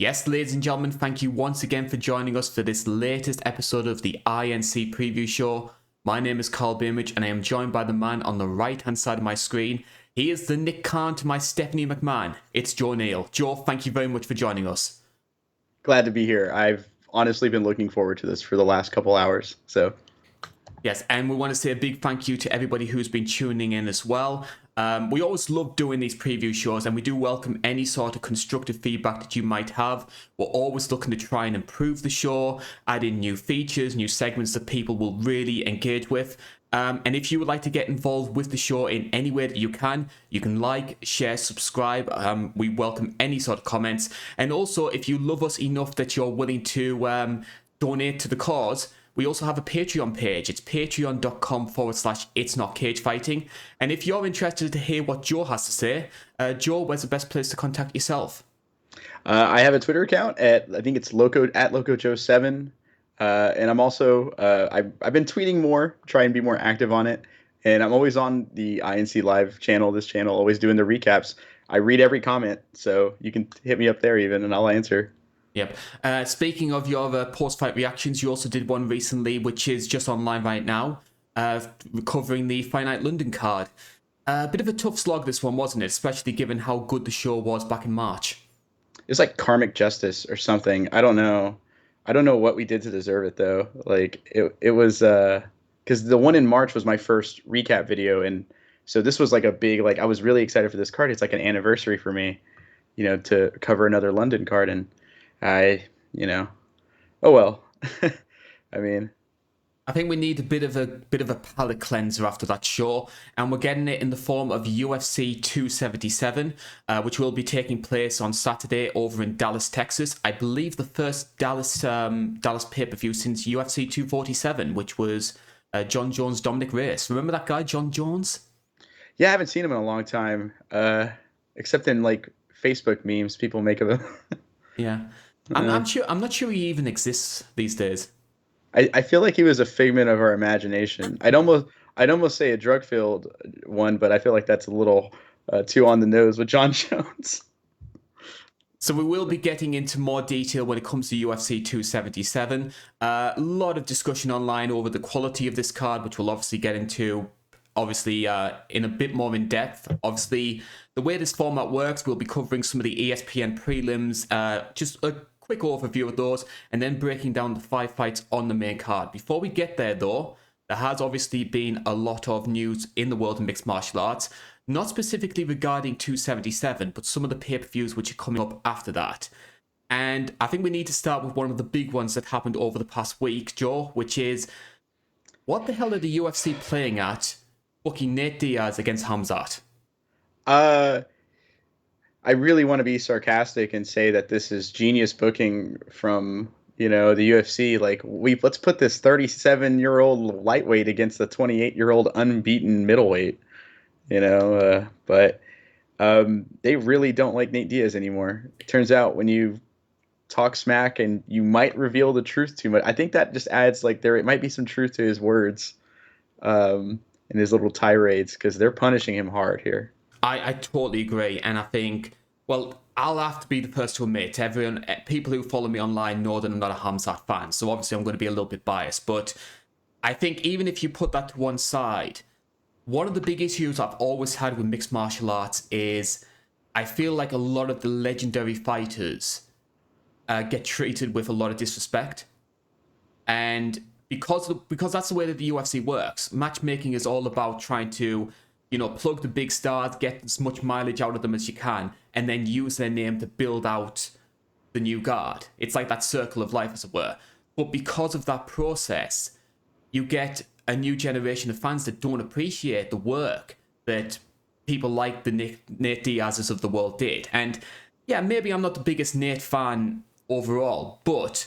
Yes, ladies and gentlemen, thank you once again for joining us for this latest episode of the INC Preview Show. My name is Karl Bainbridge, and I am joined by the man on the right-hand side of my screen. He is the Nick Khan to my Stephanie McMahon. It's Joe Neal. Joe, thank you very much for joining us. Glad to be here. I've honestly been looking forward to this for the last couple hours. Yes, and we want to say a big thank you to everybody who's been tuning in as well. We always love doing these preview shows, and we do welcome any sort of constructive feedback that you might have. We're always looking to try and improve the show, add in new features, new segments that people will really engage with. And if you would like to get involved with the show in any way that you can like, share, subscribe. We welcome any sort of comments. And also, if you love us enough that you're willing to donate to the cause, we also have a Patreon page. It's patreon.com/It's Not Cagefighting. And if you're interested to hear what Joe has to say, Joe, where's the best place to contact yourself? I have a Twitter account I think it's @LocoJoe7. And I'm also, I've been tweeting more, try and be more active on it. And I'm always on the INC Live channel, this channel, always doing the recaps. I read every comment, so you can hit me up there even, and I'll answer. Yep. Speaking of your post-fight reactions, you also did one recently, which is just online right now, covering the Fight Night London card. A bit of a tough slog, this one, wasn't it? Especially given how good the show was back in March. It's like karmic justice or something. I don't know. I don't know what we did to deserve it, though. Like, it was, because the one in March was my first recap video, and so this was like a big, like, I was really excited for this card. It's like an anniversary for me, to cover another London card, and oh well. I mean, I think we need a bit of a palate cleanser after that show, and we're getting it in the form of UFC 277, which will be taking place on Saturday over in Dallas, Texas. I believe the first Dallas pay-per-view since UFC 247, which was John Jones Dominic Reyes. Remember that guy, John Jones? Yeah, I haven't seen him in a long time, except in like Facebook memes people make of him. Yeah. I'm not sure he even exists these days. I feel like he was a figment of our imagination. I'd almost say a drug-filled one, but I feel like that's a little too on the nose with John Jones. So we will be getting into more detail when it comes to UFC 277. A lot of discussion online over the quality of this card, which we'll obviously get into, in a bit more in depth. Obviously, the way this format works, we'll be covering some of the ESPN prelims, just a quick overview of those, and then breaking down the 5 fights on the main card. Before we get there, though, there has obviously been a lot of news in the world of mixed martial arts, not specifically regarding 277, but some of the pay-per-views which are coming up after that. And I think we need to start with one of the big ones that happened over the past week, Joe, which is, what the hell are the UFC playing at booking Nate Diaz against Khamzat? I really want to be sarcastic and say that this is genius booking from, the UFC. Like, let's put this 37-year-old lightweight against the 28-year-old unbeaten middleweight, but they really don't like Nate Diaz anymore. It turns out when you talk smack and you might reveal the truth too much, I think that just adds, like, it might be some truth to his words and his little tirades, because they're punishing him hard here. I totally agree, and I think, well, I'll have to be the first to admit, people who follow me online know that I'm not a Khamzat fan, so obviously I'm going to be a little bit biased, but I think even if you put that to one side, one of the big issues I've always had with mixed martial arts is I feel like a lot of the legendary fighters get treated with a lot of disrespect, and because that's the way that the UFC works, matchmaking is all about trying to plug the big stars, get as much mileage out of them as you can, and then use their name to build out the new guard. It's like that circle of life, as it were. But because of that process, you get a new generation of fans that don't appreciate the work that people like the Nate Diaz's of the world did. And yeah, maybe I'm not the biggest Nate fan overall, but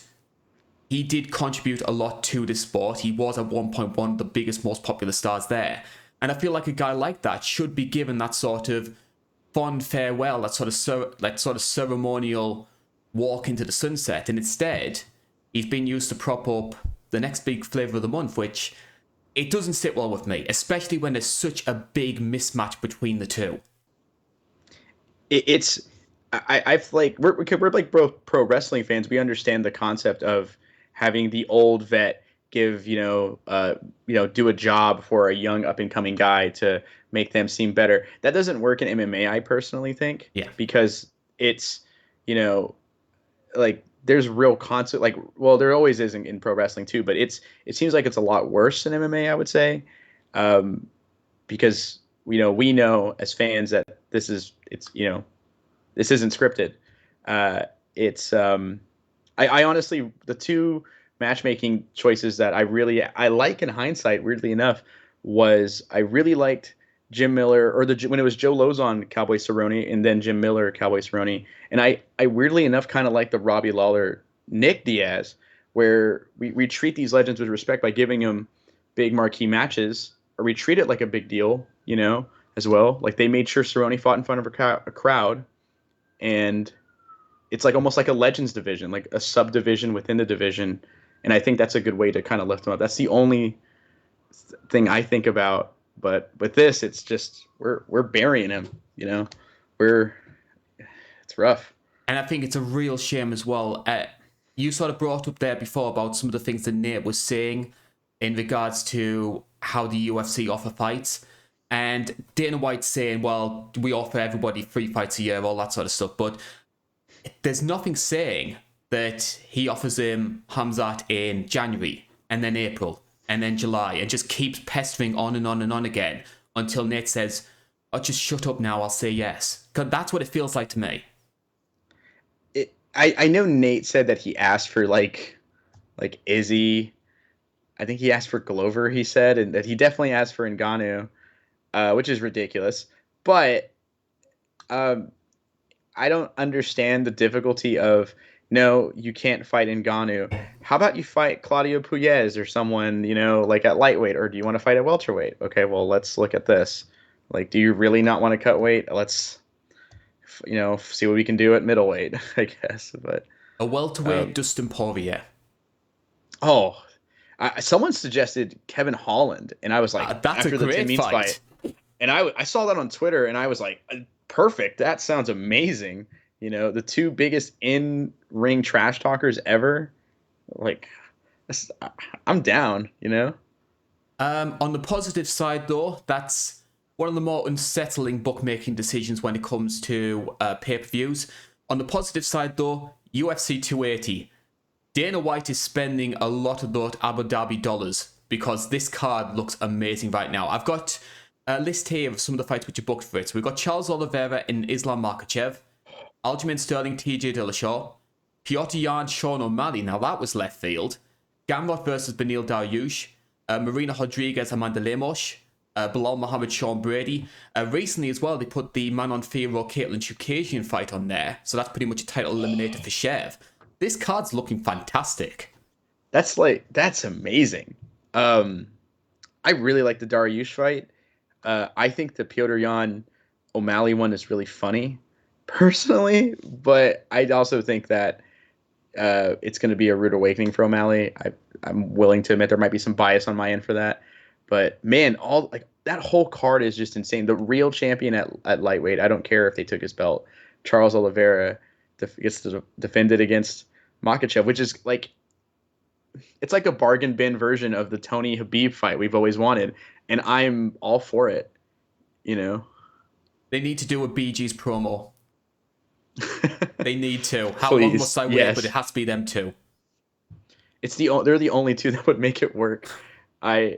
he did contribute a lot to this sport. He was at one point one of the biggest, most popular stars there. And I feel like a guy like that should be given that sort of fond farewell, that sort of ceremonial walk into the sunset. And instead, he's been used to prop up the next big flavour of the month, which it doesn't sit well with me, especially when there's such a big mismatch between the two. It's I've like we're like pro wrestling fans. We understand the concept of having the old vet give do a job for a young up and coming guy to make them seem better. That doesn't work in MMA, I personally think, Yeah. because it's you know like there's real concept, like, well, there always is in pro wrestling too, but it seems like it's a lot worse in MMA, I would say, um, because we know as fans that this isn't scripted. Uh, it's I honestly, the two matchmaking choices that I like in hindsight, weirdly enough, was I really liked Jim Miller, or when it was Joe Lozon Cowboy Cerrone and then Jim Miller Cowboy Cerrone, and I weirdly enough kind of like the Robbie Lawler Nick Diaz, where we treat these legends with respect by giving them big marquee matches, or we treat it like a big deal, as well. Like they made sure Cerrone fought in front of a crowd, and it's like almost like a legends division, like a subdivision within the division. And I think that's a good way to kind of lift them up. That's the only thing I think about. But with this, it's just we're burying him. We're it's rough. And I think it's a real shame as well. You sort of brought up there before about some of the things that Nate was saying in regards to how the UFC offer fights. And Dana White saying, well, we offer everybody 3 fights a year, all that sort of stuff. But there's nothing saying that he offers him Hamzat in January and then April and then July and just keeps pestering on and on and on again until Nate says, oh, just shut up now, I'll say yes. Because that's what it feels like to me. I know Nate said that he asked for like Izzy. I think he asked for Glover, he said, and that he definitely asked for Ngannou, which is ridiculous. But um, I don't understand the difficulty of, no, you can't fight Ngannou. How about you fight Claudio Puelles or someone, like at lightweight, or do you want to fight at welterweight? Okay, well, let's look at this. Like, do you really not want to cut weight? Let's, see what we can do at middleweight, I guess. But A welterweight Dustin Poirier. oh, someone suggested Kevin Holland, and I was like, That's a after the Tim great Means fight. and I saw that on Twitter, and I was like, perfect. That sounds amazing. The two biggest in ring trash talkers ever. Like, I'm down. On the positive side, though, that's one of the more unsettling bookmaking decisions when it comes to pay-per-views. On the positive side, though, UFC 280. Dana White is spending a lot of those Abu Dhabi dollars because this card looks amazing right now. I've got a list here of some of the fights which are booked for it. So we've got Charles Oliveira and Islam Makhachev, Aljamain Sterling, TJ Dillashaw, Piotr Jan, Sean O'Malley. Now that was left field. Gamrot versus Benil Dariush, Marina Rodriguez, Amanda Lemos, Bilal Muhammad, Sean Brady. Recently as well, they put the Manon Fiorot, Caitlin Chukasian fight on there. So that's pretty much a title eliminator for Shev. This card's looking fantastic. That's amazing. I really like the Dariush fight. I think the Piotr Jan O'Malley one is really funny, personally, but I also think that it's going to be a rude awakening for O'Malley. I'm willing to admit there might be some bias on my end for that, but man, all like that whole card is just insane. The real champion at lightweight, I don't care if they took his belt, Charles Oliveira gets to defend it against Makhachev, which is like, it's like a bargain bin version of the Tony Habib fight we've always wanted, and I'm all for it. They need to do a Bee Gees promo. They need to. How long Please, must I wait? yes. But it has to be them two. They're the only two that would make it work. I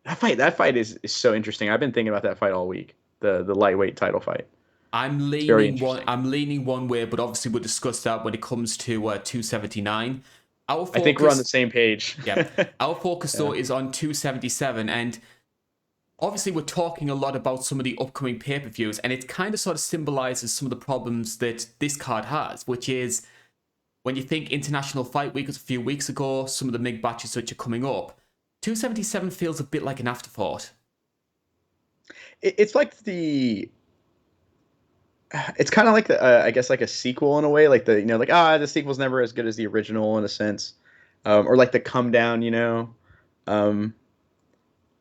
that fight is so interesting. I've been thinking about that fight all week. The lightweight title fight. I'm leaning one way, but obviously we'll discuss that when it comes to 279. I think we're on the same page. Yeah, our focus though is on 277, and obviously we're talking a lot about some of the upcoming pay-per-views, and it kind of sort of symbolizes some of the problems that this card has, which is when you think International Fight Week was a few weeks ago, some of the big batches which are coming up, 277 feels a bit like an afterthought. It's like it's kind of like I guess like a sequel in a way, like the sequel's never as good as the original in a sense, or like the come down,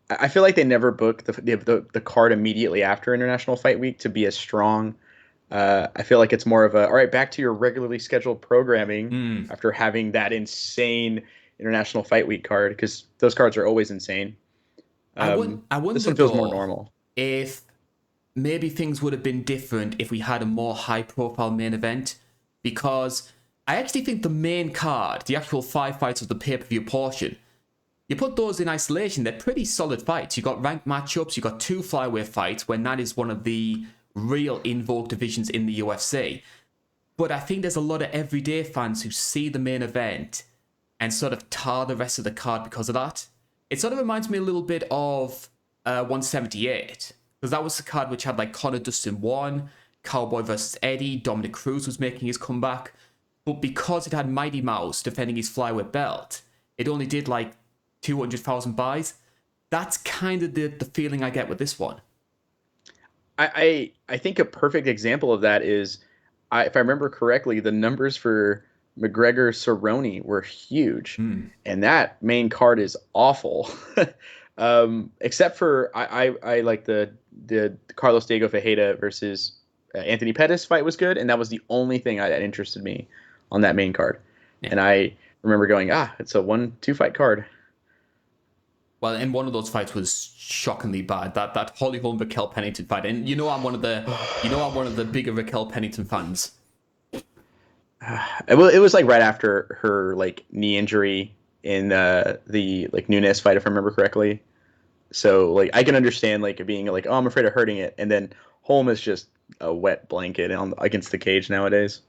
I feel like they never book the card immediately after International Fight Week to be as strong. I feel like it's more of a all right, back to your regularly scheduled programming Hmm. after having that insane International Fight Week card because those cards are always insane. I This wonder one feels more though normal. if maybe things would have been different if we had a more high profile main event, because I actually think the main card, the actual 5 fights of the pay-per-view portion, you put those in isolation, they're pretty solid fights. You got ranked matchups, you got 2 flyweight fights when that is one of the real in vogue divisions in the UFC. But I think there's a lot of everyday fans who see the main event and sort of tar the rest of the card because of that. It sort of reminds me a little bit of 178, because that was the card which had like Conor Dustin 1, Cowboy versus Eddie, Dominic Cruz was making his comeback. But because it had Mighty Mouse defending his flyweight belt, it only did like 200,000 buys. That's kind of the feeling I get with this one. I think a perfect example of that is, if I remember correctly, the numbers for McGregor Cerrone were huge, Hmm. and that main card is awful. Except for I like the Carlos Diego Fajeda versus Anthony Pettis fight was good, and that was the only thing that interested me on that main card. Yeah. And I remember going, it's a 1-2 fight card. Well, and one of those fights was shockingly bad. That Holly Holm Raquel Pennington fight, and I'm one of the bigger Raquel Pennington fans. It was like right after her like knee injury in the like Nunes fight, if I remember correctly. So like I can understand like it being like, oh, I'm afraid of hurting it, and then Holm is just a wet blanket against the cage nowadays.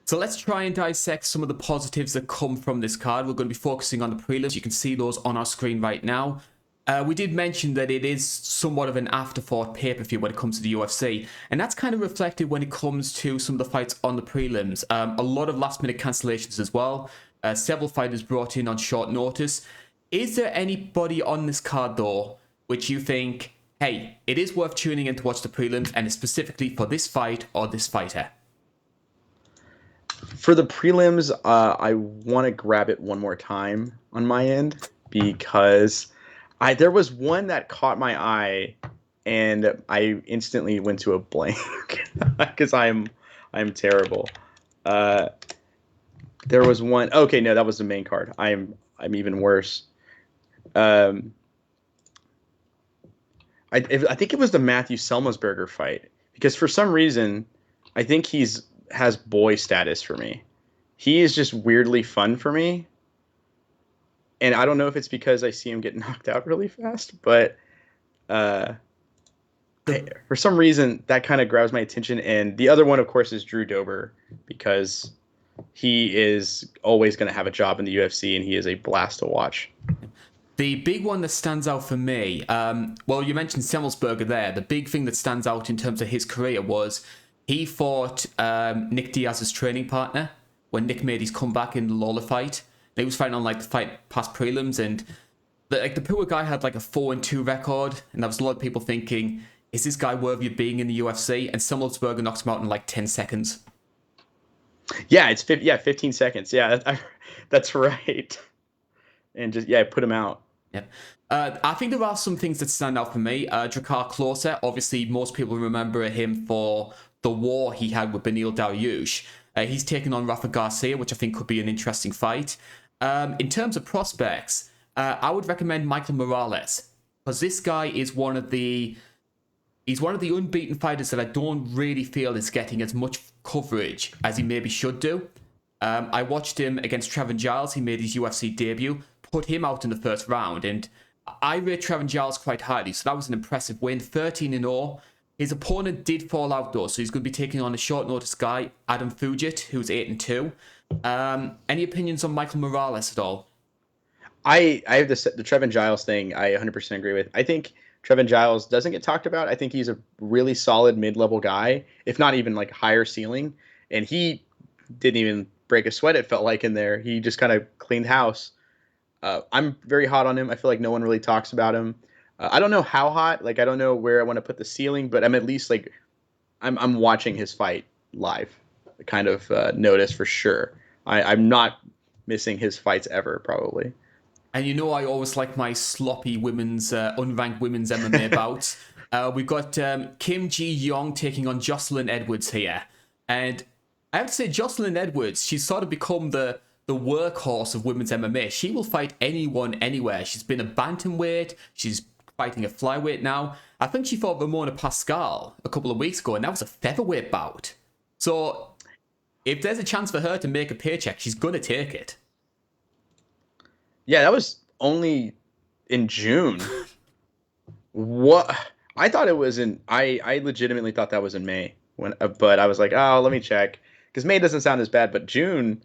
So let's try and dissect some of the positives that come from this card. We're going to be focusing on the prelims. You can see those on our screen right now. We did mention that it is somewhat of an afterthought pay-per-view when it comes to the UFC, and that's kind of reflected when it comes to some of the fights on the prelims. A lot of last-minute cancellations as well. Several fighters brought in on short notice. Is there anybody on this card, though, which you think, hey, it is worth tuning in to watch the prelims, and specifically for this fight or this fighter? For the prelims, I want to grab it one more time on my end because there was one that caught my eye and I instantly went to a blank because I'm terrible. Uh, there was one. Okay, no, that was the main card. I'm even worse. Um, I think it was the Matthew Selmasberger fight because for some reason I think he's has boy status for me. He is just weirdly fun for me, and I don't know if it's because I see him get knocked out really fast, but uh, The for some reason that kind of grabs my attention. And the other one, of course, is Drew Dober because he is always going to have a job in the UFC, and he is a blast to watch. The big one that stands out for me, well, you mentioned Semmelsberger there. The big thing that stands out in terms of his career was he fought Nick Diaz's training partner when Nick made his comeback in the Lawler fight. He was fighting on like the fight past prelims, and the poor guy had like a 4-2 record, and there was a lot of people thinking, is this guy worthy of being in the UFC? And Semmelsberger knocks him out in like 10 seconds. Yeah, 15 seconds. Yeah, that's right. And just put him out. Yeah. I think there are some things that stand out for me. Drakkar Klose, obviously most people remember him for the war he had with Beneil Dariush. He's taken on Rafa Garcia, which I think could be an interesting fight. In terms of prospects, I would recommend Michael Morales, because this guy is one of the unbeaten fighters that I don't really feel is getting as much coverage as he maybe should do. I watched him against Trevin Giles. He made his UFC debut, put him out in the first round, and I rate Trevin Giles quite highly, so that was an impressive win, 13-0. His opponent did fall out though, so he's going to be taking on a short notice guy, Adam Fugit, who's 8-2. Any opinions on Michael Morales at all? I have the Trevin Giles thing. I 100% agree with. I think Trevin Giles doesn't get talked about. I think he's a really solid mid-level guy, if not even like higher ceiling. And he didn't even break a sweat. It felt like in there. He just kind of cleaned house. I'm very hot on him. I feel like no one really talks about him. I don't know how hot. Like I don't know where I want to put the ceiling, but I'm at least like I'm watching his fight live. Kind of notice for sure. I'm not missing his fights ever probably. And you know I always like my sloppy women's, unranked women's MMA bouts. We've got Kim Ji-young taking on Jocelyn Edwards here. And I have to say, Jocelyn Edwards, she's sort of become the workhorse of women's MMA. She will fight anyone, anywhere. She's been a bantamweight. She's fighting a flyweight now. I think she fought Ramona Pascal a couple of weeks ago, and that was a featherweight bout. So if there's a chance for her to make a paycheck, she's going to take it. Yeah, that was only in June. What? I thought it was in. I legitimately thought that was in May. But I was like, oh, let me check, because May doesn't sound as bad, but June.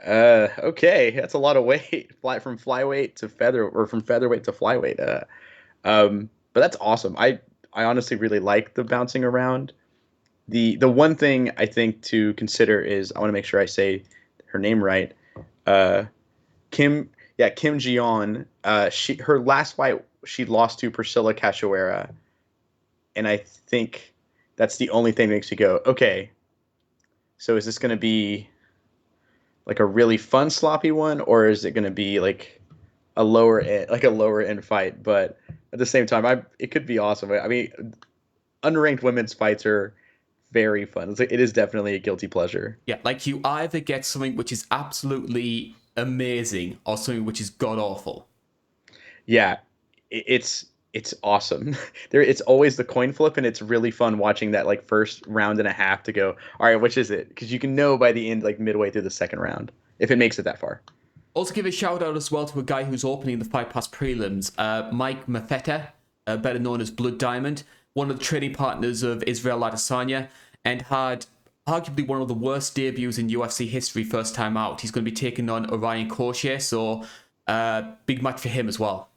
Okay, that's a lot of weight. From flyweight to from featherweight to flyweight. But that's awesome. I honestly really like the bouncing around. The one thing I think to consider is I want to make sure I say her name right. Kim Ji-yeon. Her last fight she lost to Priscilla Cachoeira, and I think that's the only thing that makes me go, okay. So is this going to be like a really fun sloppy one, or is it going to be like a lower end fight? But at the same time, it could be awesome. I mean, unranked women's fights are very fun. It is definitely a guilty pleasure. Yeah, like you either get something which is absolutely amazing or something which is god awful. Yeah, it's awesome. It's always the coin flip, and it's really fun watching that like first round and a half to go, all right, which is it? Because you can know by the end, like midway through the second round, if it makes it that far. Also give a shout out as well to a guy who's opening the Fight Pass prelims, Mike Mafeta, better known as Blood Diamond, one of the training partners of Israel Adesanya, and had arguably one of the worst debuts in UFC history first time out. He's going to be taking on Orion Koshie, so big match for him as well.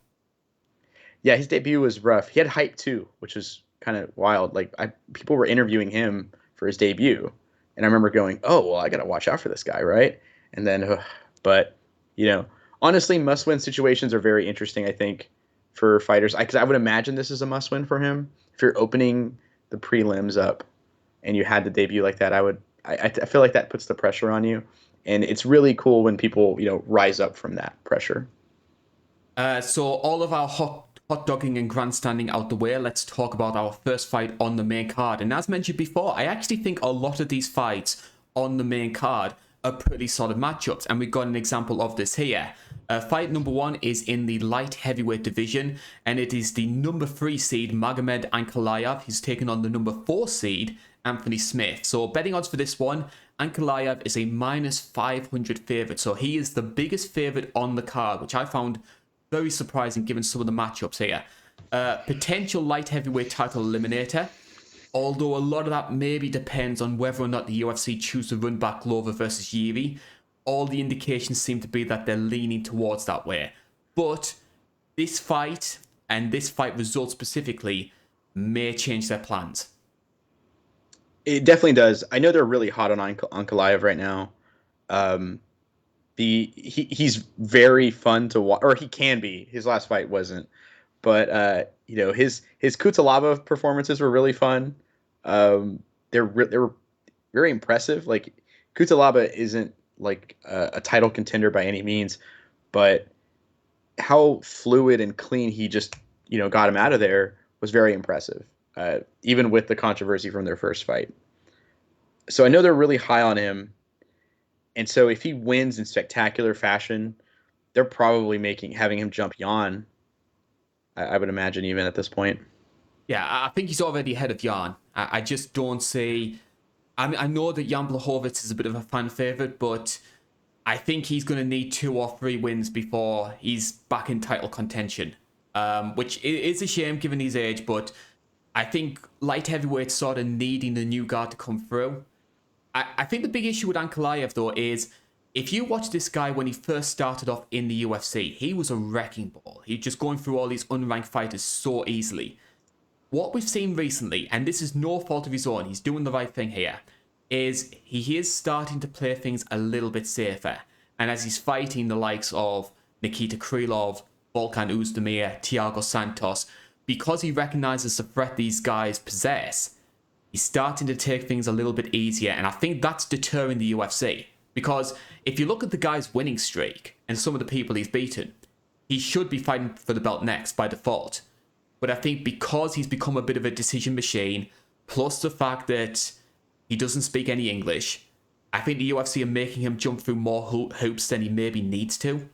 Yeah, his debut was rough. He had hype too, which was kind of wild. Like people were interviewing him for his debut, and I remember going, "Oh, well, I got to watch out for this guy, right?" And then, but honestly, must-win situations are very interesting. I think for fighters, because I would imagine this is a must-win for him. If you're opening the prelims up and you had the debut like that, I feel like that puts the pressure on you, and it's really cool when people rise up from that pressure. So all of our hot dogging and grandstanding out the way, let's talk about our first fight on the main card. And as mentioned before, I actually think a lot of these fights on the main card are pretty solid matchups, and we've got an example of this here. Fight number one is in the light heavyweight division, and it is the number 3 seed Magomed Ankalaev. He's taking on the number 4 seed Anthony Smith. So betting odds for this one, Ankalaev is a -500 favourite, so he is the biggest favourite on the card, which I found very surprising given some of the matchups here. Potential light heavyweight title eliminator, although a lot of that maybe depends on whether or not the UFC choose to run back Glover versus Yuri. All the indications seem to be that they're leaning towards that way. But this fight, and this fight result specifically, may change their plans. It definitely does. I know they're really hot on Ankalaev right now. He's very fun to watch, or he can be. His last fight wasn't, but his Kutalaba performances were really fun. They were very impressive. Like Kutalaba isn't like a title contender by any means, but how fluid and clean he just got him out of there was very impressive. Even with the controversy from their first fight. So I know they're really high on him. And so if he wins in spectacular fashion, they're probably having him jump Jan. I would imagine even at this point. Yeah, I think he's already ahead of Jan. I just don't see... I mean, I know that Jan Blachowicz is a bit of a fan favorite, but I think he's going to need 2 or 3 wins before he's back in title contention, which is a shame given his age, but I think light heavyweight's sort of needing the new guard to come through. I think the big issue with Ankalaev, though, is if you watch this guy when he first started off in the UFC, he was a wrecking ball. He's just going through all these unranked fighters so easily. What we've seen recently, and this is no fault of his own, he's doing the right thing here, is he is starting to play things a little bit safer. And as he's fighting the likes of Nikita Krylov, Volkan Oezdemir, Thiago Santos, because he recognizes the threat these guys possess, he's starting to take things a little bit easier, and I think that's deterring the UFC. Because if you look at the guy's winning streak and some of the people he's beaten, he should be fighting for the belt next by default. But I think because he's become a bit of a decision machine, plus the fact that he doesn't speak any English, I think the UFC are making him jump through more hoops than he maybe needs to.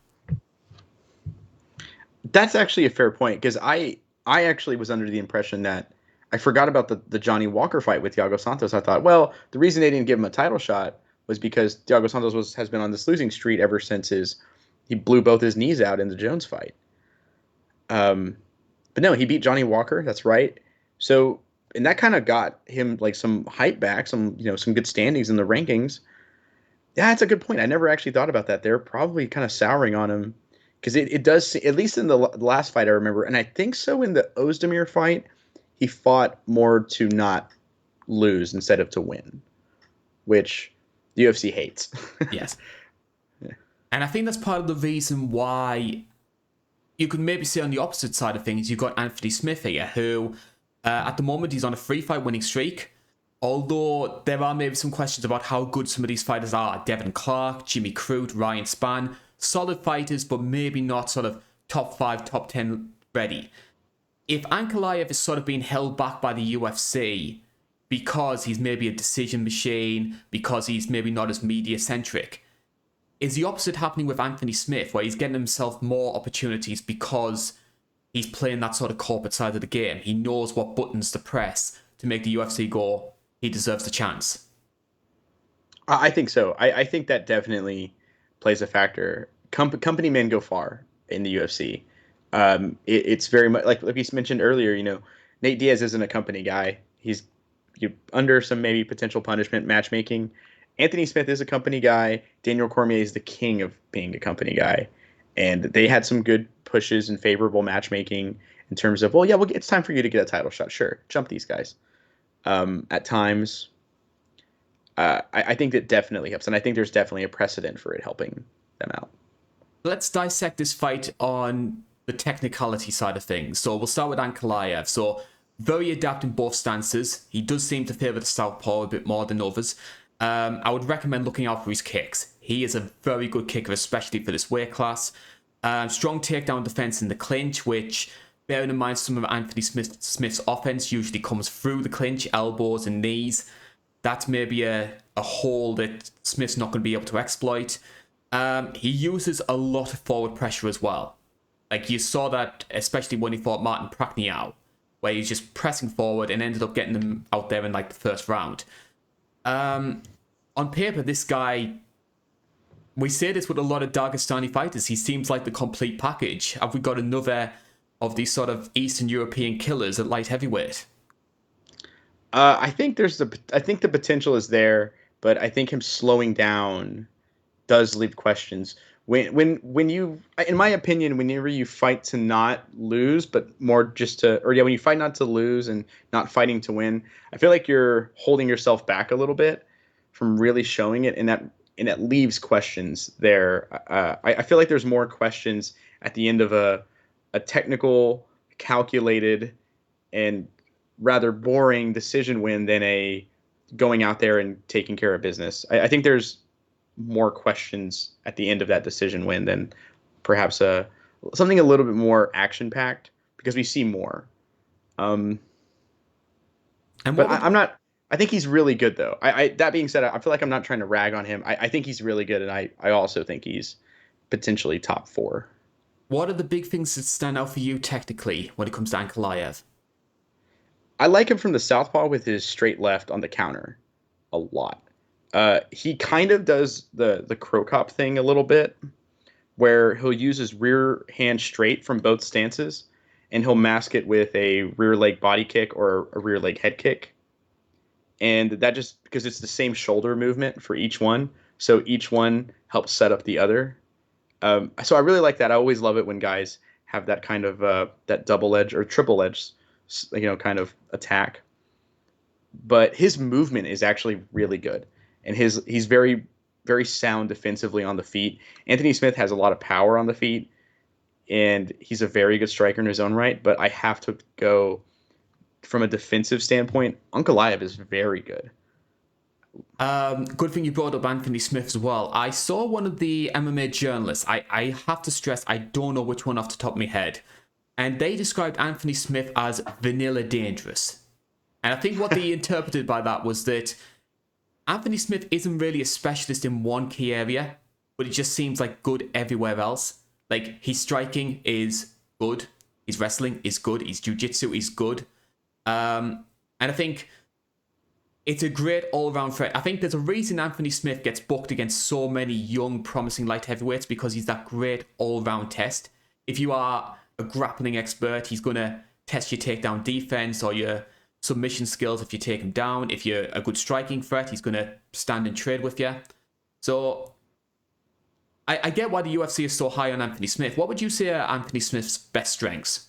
That's actually a fair point, because I actually was under the impression that I forgot about the Johnny Walker fight with Thiago Santos. I thought, well, the reason they didn't give him a title shot was because Thiago Santos has been on this losing streak ever since he blew both his knees out in the Jones fight. But no, he beat Johnny Walker. That's right. So, and that kind of got him like some hype back, some good standings in the rankings. Yeah, that's a good point. I never actually thought about that. They're probably kind of souring on him, because it does, at least in the last fight I remember, and I think so in the Ozdemir fight, he fought more to not lose instead of to win, which the UFC hates. Yes. Yeah. And I think that's part of the reason why you could maybe say on the opposite side of things, you've got Anthony Smith here, who at the moment he's on a 3-fight winning streak. Although there are maybe some questions about how good some of these fighters are. Devin Clark, Jimmy Crute, Ryan Spann, solid fighters, but maybe not sort of top 5, top 10 ready. If Ankalaev is sort of being held back by the UFC because he's maybe a decision machine, because he's maybe not as media-centric, is the opposite happening with Anthony Smith, where he's getting himself more opportunities because he's playing that sort of corporate side of the game? He knows what buttons to press to make the UFC go, he deserves the chance. I think so. I think that definitely plays a factor. Company men go far in the UFC. It's very much like we mentioned earlier. Nate Diaz isn't a company guy. He's under some maybe potential punishment matchmaking. Anthony Smith is a company guy. Daniel Cormier is the king of being a company guy, and they had some good pushes and favorable matchmaking in terms of, well, yeah, it's time for you to get a title shot. Sure, jump these guys. At times, I think that definitely helps, and I think there's definitely a precedent for it helping them out. Let's dissect this fight on the technicality side of things. So we'll start with Ankalaev. So very adept in both stances. He does seem to favour the southpaw a bit more than others. I would recommend looking out for his kicks. He is a very good kicker, especially for this weight class. Strong takedown defense in the clinch, which, bearing in mind some of Anthony Smith's offense usually comes through the clinch, elbows and knees. That's maybe a hole that Smith's not going to be able to exploit. He uses a lot of forward pressure as well. Like you saw that, especially when he fought Martin Prachnio, where he's just pressing forward and ended up getting them out there in like the first round. On paper, this guy, we say this with a lot of Dagestani fighters, he seems like the complete package. Have we got another of these sort of Eastern European killers at light heavyweight? I think the potential is there, but I think him slowing down does leave questions. When you, in my opinion, whenever you fight to not lose, but more just to, when you fight not to lose and not fighting to win, I feel like you're holding yourself back a little bit from really showing it, and that leaves questions there. I feel like there's more questions at the end of a technical, calculated, and rather boring decision win than a going out there and taking care of business. I think there's more questions at the end of that decision win than perhaps something a little bit more action packed, because we see more. But I'm not. I think he's really good, though. That being said, I feel like I'm not trying to rag on him. I think he's really good, and I also think he's potentially top 4. What are the big things that stand out for you technically when it comes to Ankalaev? I like him from the southpaw with his straight left on the counter a lot. He kind of does the crow cop thing a little bit, where he'll use his rear hand straight from both stances, and he'll mask it with a rear leg body kick or a rear leg head kick. And that just because it's the same shoulder movement for each one, so each one helps set up the other. So I really like that. I always love it when guys have that kind of that double edge or triple edge, kind of attack. But his movement is actually really good, and he's very, very sound defensively on the feet. Anthony Smith has a lot of power on the feet, and he's a very good striker in his own right. But I have to go from a defensive standpoint. Ankalaev is very good. Good thing you brought up Anthony Smith as well. I saw one of the MMA journalists. I have to stress, I don't know which one off the top of my head. And they described Anthony Smith as vanilla dangerous. And I think what they interpreted by that was that Anthony Smith isn't really a specialist in one key area, but it just seems like good everywhere else. Like, his striking is good, his wrestling is good, his jiu-jitsu is good. And I think it's a great all-round threat. I think there's a reason Anthony Smith gets booked against so many young, promising light heavyweights, because he's that great all-round test. If you are a grappling expert, he's going to test your takedown defense or your submission skills if you take him down. If you're a good striking threat, he's going to stand and trade with you. So I get why the UFC is so high on Anthony Smith. What would you say are Anthony Smith's best strengths?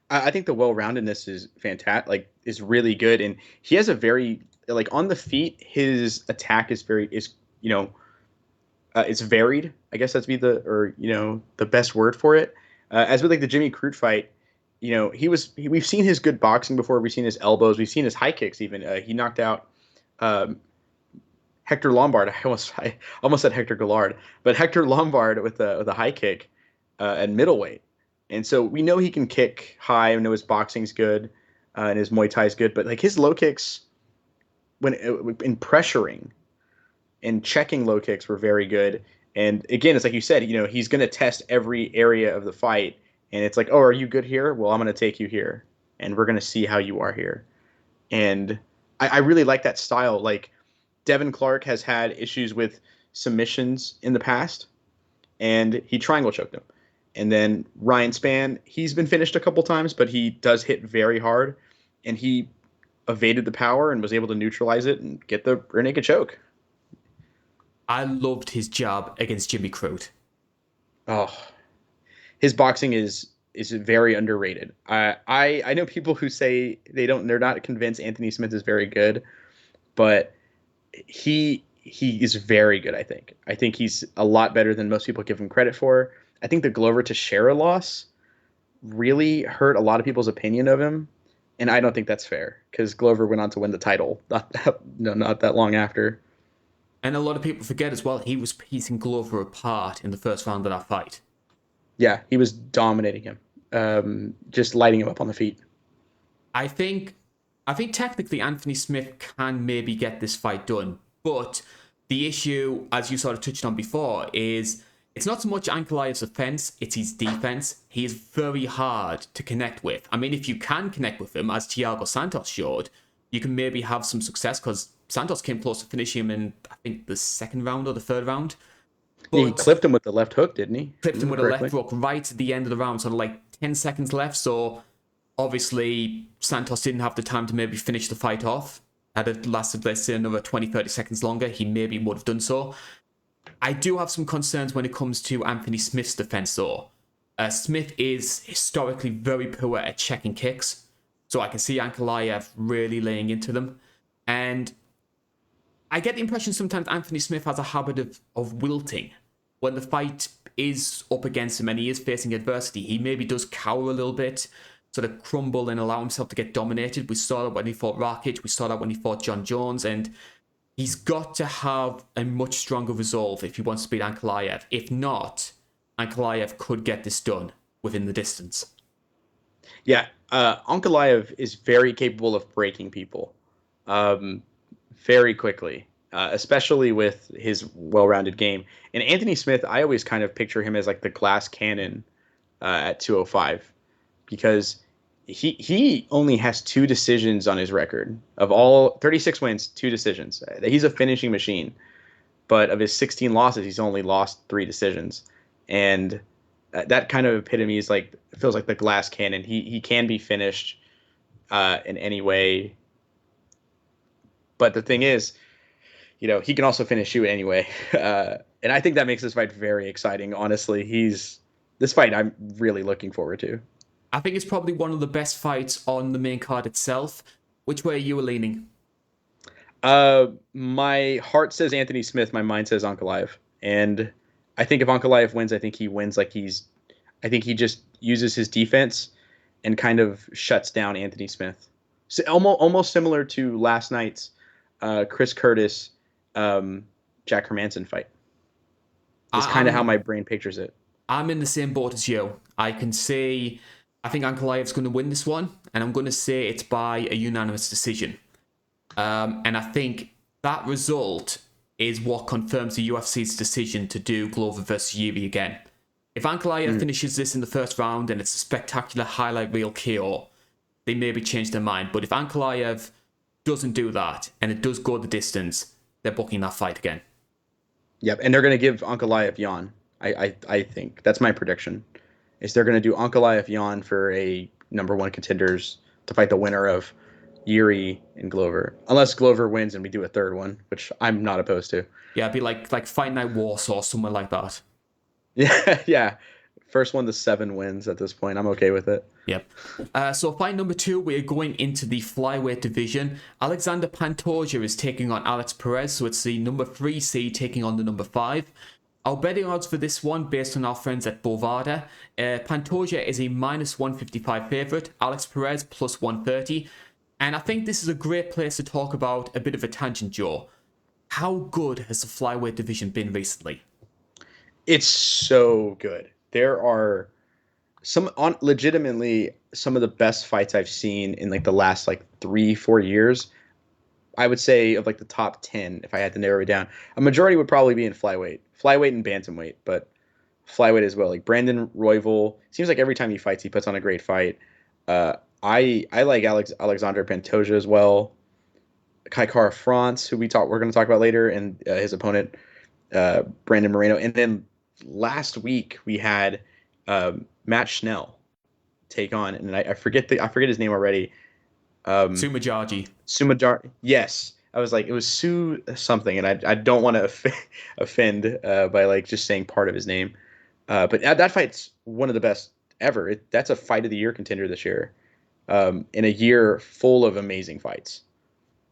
I think the well-roundedness is fantastic, like is really good, and he has a very like on the feet. His attack is it's varied. I guess that's the best word for it. As with like the Jimmy Crute fight, we've seen his good boxing before. We've seen his elbows. We've seen his high kicks. Even he knocked out Hector Lombard. I almost said Hector Gallard, but Hector Lombard with a high kick at middleweight. And so we know he can kick high. We know his boxing's good and his Muay Thai's good. But like his low kicks, when in pressuring and checking low kicks, were very good. And again, it's like you said, he's going to test every area of the fight. And it's like, oh, are you good here? Well, I'm going to take you here, and we're going to see how you are here. And I really like that style. Like Devin Clark has had issues with submissions in the past, and he triangle choked him. And then Ryan Spann, he's been finished a couple times, but he does hit very hard, and he evaded the power and was able to neutralize it and get the rear naked choke. I loved his jab against Jimmy Crute. Oh, his boxing is very underrated. I know people who say they're not convinced Anthony Smith is very good, but he is very good. I think he's a lot better than most people give him credit for. I think the Glover Teixeira loss really hurt a lot of people's opinion of him, and I don't think that's fair because Glover went on to win the title not that long after. And a lot of people forget as well, he was piecing Glover apart in the first round of that fight. Yeah, he was dominating him, just lighting him up on the feet. I think technically Anthony Smith can maybe get this fight done, but the issue, as you sort of touched on before, is it's not so much Ankalaev's offense, it's his defense. He is very hard to connect with. I mean, if you can connect with him, as Thiago Santos showed, you can maybe have some success, because Santos came close to finishing him in, I think, the second round or the third round. But he clipped him with the left hook, didn't he? Clipped him with a left hook right at the end of the round, sort of like 10 seconds left. So obviously Santos didn't have the time to maybe finish the fight off. Had it lasted, let's say, another 20, 30 seconds longer, he maybe would have done so. I do have some concerns when it comes to Anthony Smith's defense, though. Smith is historically very poor at checking kicks, so I can see Ankalaev really laying into them. And I get the impression sometimes Anthony Smith has a habit of wilting. When the fight is up against him and he is facing adversity, he maybe does cower a little bit, sort of crumble and allow himself to get dominated. We saw that when he fought Rakic, we saw that when he fought John Jones, and he's got to have a much stronger resolve if he wants to beat Ankalaev. If not, Ankalaev could get this done within the distance. Yeah, Ankalaev is very capable of breaking people. Very quickly, especially with his well-rounded game. And Anthony Smith, I always kind of picture him as like the glass cannon at 205, because he only has 2 decisions on his record. Of all 36 wins, 2 decisions. He's a finishing machine. But of his 16 losses, he's only lost 3 decisions. And that kind of feels like the glass cannon. He can be finished in any way. But the thing is, he can also finish you anyway. And I think that makes this fight very exciting. Honestly, this fight I'm really looking forward to. I think it's probably one of the best fights on the main card itself. Which way are you leaning? My heart says Anthony Smith. My mind says Ankalaev. And I think if Ankalaev wins, I think he wins I think he just uses his defense and kind of shuts down Anthony Smith. So almost similar to last night's Chris Curtis, Jack Hermanson fight. Is I, kind of how I'm my brain pictures it. I'm in the same boat as you. I can say I think Ankalaev's going to win this one, and I'm going to say it's by a unanimous decision. And I think that result is what confirms the UFC's decision to do Glover versus Yuri again. If Ankalaev finishes this in the first round and it's a spectacular highlight reel KO, they maybe change their mind. But if Ankalaev doesn't do that and it does go the distance, they're booking that fight again. Yep, and they're going to give Ankalaev Yan. I think that's my prediction. Is they're going to do Ankalaev Yan for a number one contenders to fight the winner of Yuri and Glover, unless Glover wins and we do a third one, which I'm not opposed to. Yeah, it'd be like Fight Night Warsaw, somewhere like that. Yeah, yeah. First one to 7 wins at this point. I'm okay with it. Yep. So fight number 2, we're going into the flyweight division. Alexander Pantoja is taking on Alex Perez, so it's the number 3 seed taking on the number 5. Our betting odds for this one, based on our friends at Bovada, Pantoja is a minus 155 favourite, Alex Perez plus 130. And I think this is a great place to talk about a bit of a tangent, Joe. How good has the flyweight division been recently? It's so good. There are legitimately some of the best fights I've seen in like the last like 3-4 years. I would say of like the top 10, if I had to narrow it down, a majority would probably be in flyweight and bantamweight, but flyweight as well. Like Brandon Royval, seems like every time he fights, he puts on a great fight. I like Alexander Pantoja as well. Kara France, who we're going to talk about later, and his opponent Brandon Moreno. And then last week we had Matt Schnell take on, and I forget his name already. Sumajaji. Yes, I was like, it was Sue something, and I don't want to offend by like just saying part of his name. But that fight's one of the best ever. That's a fight of the year contender this year, in a year full of amazing fights.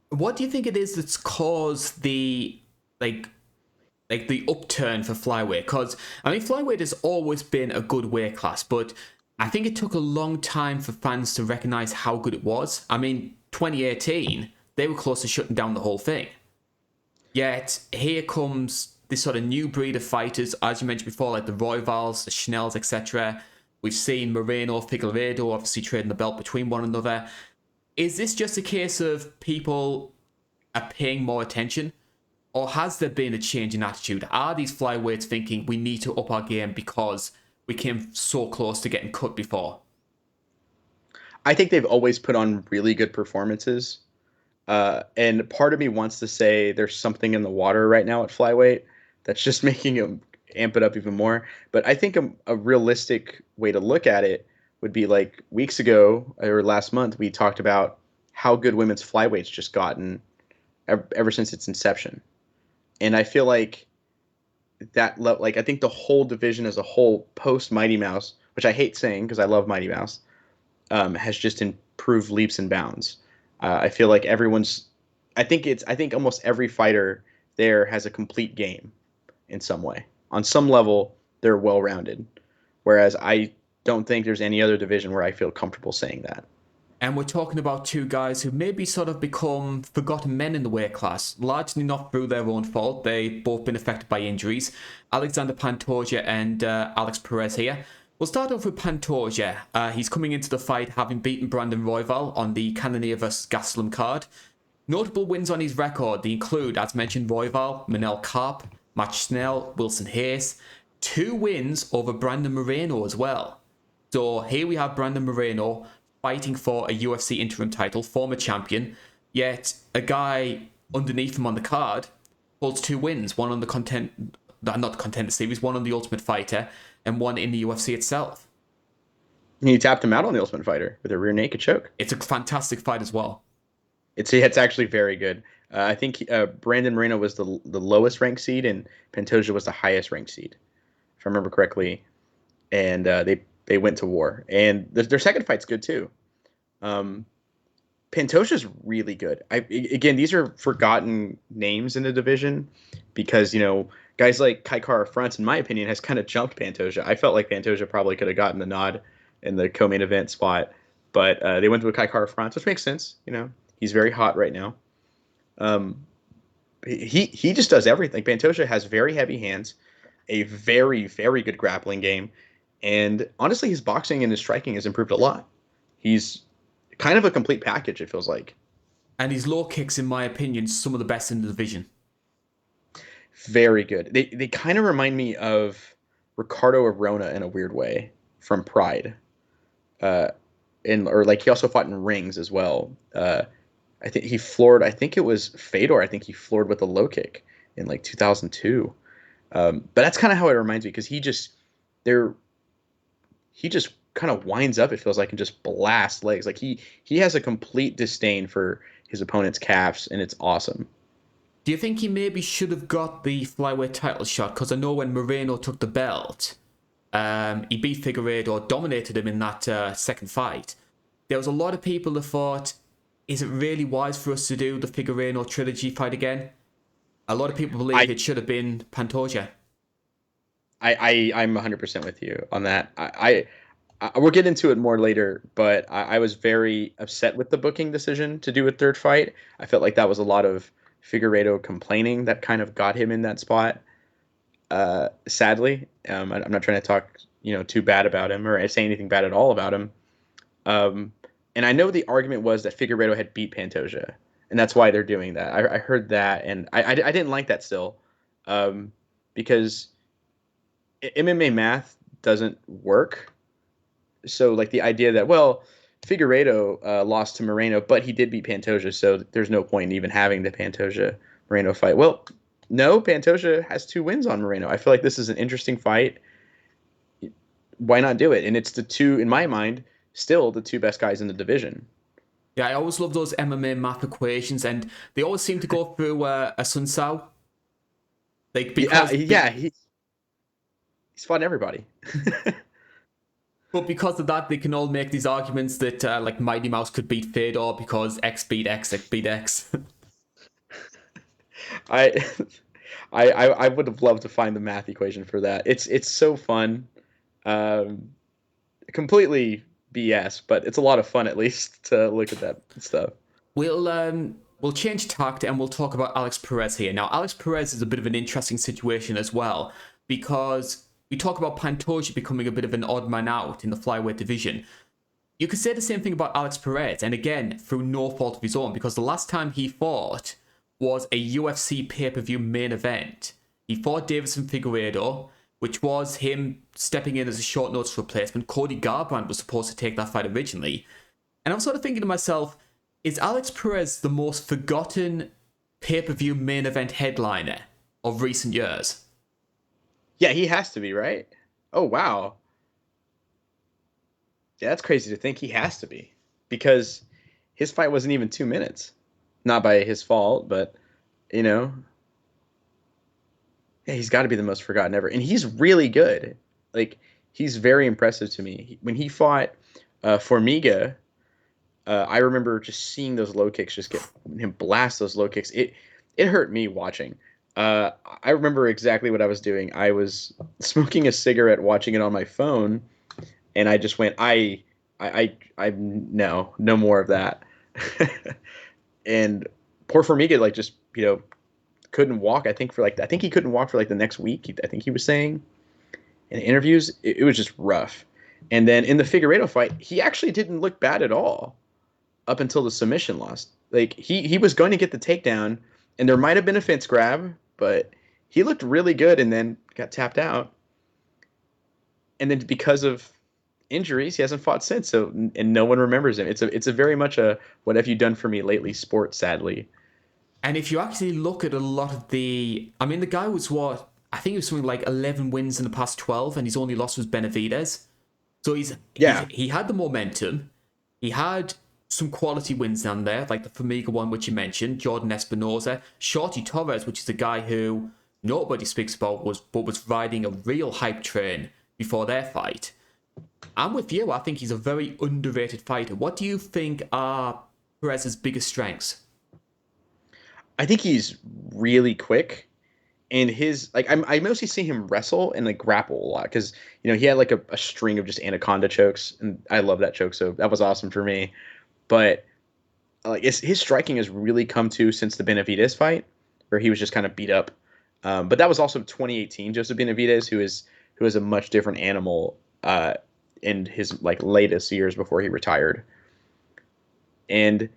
What do you think it is that's caused the like the upturn for flyweight? Because I mean, flyweight has always been a good weight class, but I think it took a long time for fans to recognize how good it was. I mean, 2018, they were close to shutting down the whole thing. Yet here comes this sort of new breed of fighters, as you mentioned before, like the Royvals, the Schnells, etc. We've seen Moreno, Figueiredo obviously trading the belt between one another. Is this just a case of people are paying more attention? Or has there been a change in attitude? Are these flyweights thinking we need to up our game because we came so close to getting cut before? I think they've always put on really good performances. And part of me wants to say there's something in the water right now at flyweight that's just making them amp it up even more. But I think a realistic way to look at it would be like weeks ago or last month, we talked about how good women's flyweight's just gotten ever since its inception. And I feel like I think the whole division as a whole post Mighty Mouse, which I hate saying because I love Mighty Mouse, has just improved leaps and bounds. I feel like I think almost every fighter there has a complete game in some way. On some level, they're well-rounded. Whereas I don't think there's any other division where I feel comfortable saying that. And we're talking about two guys who maybe sort of become forgotten men in the weight class, largely not through their own fault. They've both been affected by injuries. Alexander Pantoja and Alex Perez here. We'll start off with Pantoja. He's coming into the fight having beaten Brandon Royval on the Cannonier vs Gastelum card. Notable wins on his record, they include, as mentioned, Royval, Manel Karp, Matt Schnell, Wilson Hayes. 2 wins over Brandon Moreno as well. So here we have Brandon Moreno fighting for a UFC interim title, former champion, yet a guy underneath him on the card holds 2 wins, one on the not the Contender Series, one on the Ultimate Fighter, and one in the UFC itself. He tapped him out on the Ultimate Fighter with a rear naked choke. It's a fantastic fight as well. It's actually very good. I think Brandon Moreno was the lowest ranked seed, and Pantoja was the highest ranked seed, if I remember correctly. And they went to war. And their second fight's good too. Pantoja's really good. Again, these are forgotten names in the division because, guys like Kara France, in my opinion, has kind of jumped Pantoja. I felt like Pantoja probably could have gotten the nod in the co-main event spot, but they went to a Kara France, which makes sense. He's very hot right now. Um, he just does everything. Pantoja has very heavy hands, a very, very good grappling game, and honestly, his boxing and his striking has improved a lot. He's kind of a complete package, it feels like. And his low kicks, in my opinion, some of the best in the division. Very good. They kind of remind me of Ricardo Arona in a weird way from Pride. Uh, or like he also fought in rings as well. I think he floored. I think it was Fedor. I think he floored with a low kick in like 2002. But that's kind of how it reminds me because there he just kind of winds up. It feels like and just blasts legs. Like he has a complete disdain for his opponent's calves, and it's awesome. Do you think he maybe should have got the flyweight title shot? Because I know when Moreno took the belt, he beat Figueiredo, dominated him in that second fight. There was a lot of people that thought, is it really wise for us to do the Figueiredo trilogy fight again? A lot of people believe I it should have been Pantoja. I'm 100% with you on that. We'll get into it more later, but I was very upset with the booking decision to do a third fight. I felt like that was a lot of Figueiredo complaining that kind of got him in that spot. Sadly, I'm not trying to talk too bad about him or say anything bad at all about him. Um, and I know the argument was that Figueiredo had beat Pantoja, and that's why they're doing that. I heard that, and I didn't like that still, because MMA math doesn't work. So like the idea that Figueiredo lost to Moreno, but he did beat Pantoja, so there's no point in even having the Pantoja Moreno fight. Well, no, Pantoja has 2 wins on Moreno. I feel like this is an interesting fight. Why not do it? And it's the two, in my mind, still the two best guys in the division. Yeah, I always love those MMA math equations, and they always seem to go through a Sun Tzu. Like Yeah, because yeah, he's fought everybody. but because of that, they can all make these arguments that like Mighty Mouse could beat Fedor because X beat X, X beat X. I, I would have loved to find the math equation for that. It's so fun. Um, Completely BS, but it's a lot of fun at least to look at that stuff. We'll change tact and we'll talk about Alex Perez here. Now, Alex Perez is a bit of an interesting situation as well because we talk about Pantoja becoming a bit of an odd man out in the flyweight division. You could say the same thing about Alex Perez, and again, through no fault of his own, because the last time he fought was a UFC pay-per-view main event. He fought Davison Figueiredo, which was him stepping in as a short notice replacement. Cody Garbrandt was supposed to take that fight originally. And I'm sort of thinking to myself, is Alex Perez the most forgotten pay-per-view main event headliner of recent years? Yeah, he has to be, right? Oh, wow. Yeah, that's crazy to think he has to be because his fight wasn't even 2 minutes. Not by his fault, but you know, yeah, he's got to be the most forgotten ever, and he's really good. Like he's very impressive to me. When he fought Formiga, I remember just seeing those low kicks, just get him blast those low kicks. It hurt me watching. I remember exactly what I was doing. I was smoking a cigarette, watching it on my phone, and I just went, no more of that. And poor Formiga, like just couldn't walk. I think he couldn't walk for like the next week. I think he was saying in interviews it was just rough. And then in the Figueiredo fight, he actually didn't look bad at all up until the submission loss. Like he was going to get the takedown, and there might have been a fence grab, but he looked really good and then got tapped out. And then because of injuries, he hasn't fought since. So and no one remembers him. It's a very much a what have you done for me lately sport, sadly. And if you actually look at a lot of the guy was what? I think it was something like 11 wins in the past 12, and his only loss was Benavidez. So Yeah. he had the momentum. He had some quality wins down there, like the Formiga one, which you mentioned, Jordan Espinosa, Shorty Torres, which is the guy who nobody speaks about, was riding a real hype train before their fight. I'm with you. I think he's a very underrated fighter. What do you think are Perez's biggest strengths? I think he's really quick, and his like I mostly see him wrestle and like grapple a lot because he had like a string of just anaconda chokes, and I love that choke, so that was awesome for me. But like his striking has really come to since the Benavidez fight, where he was just kind of beat up. But that was also 2018. Joseph Benavidez, who is a much different animal in his like latest years before he retired, and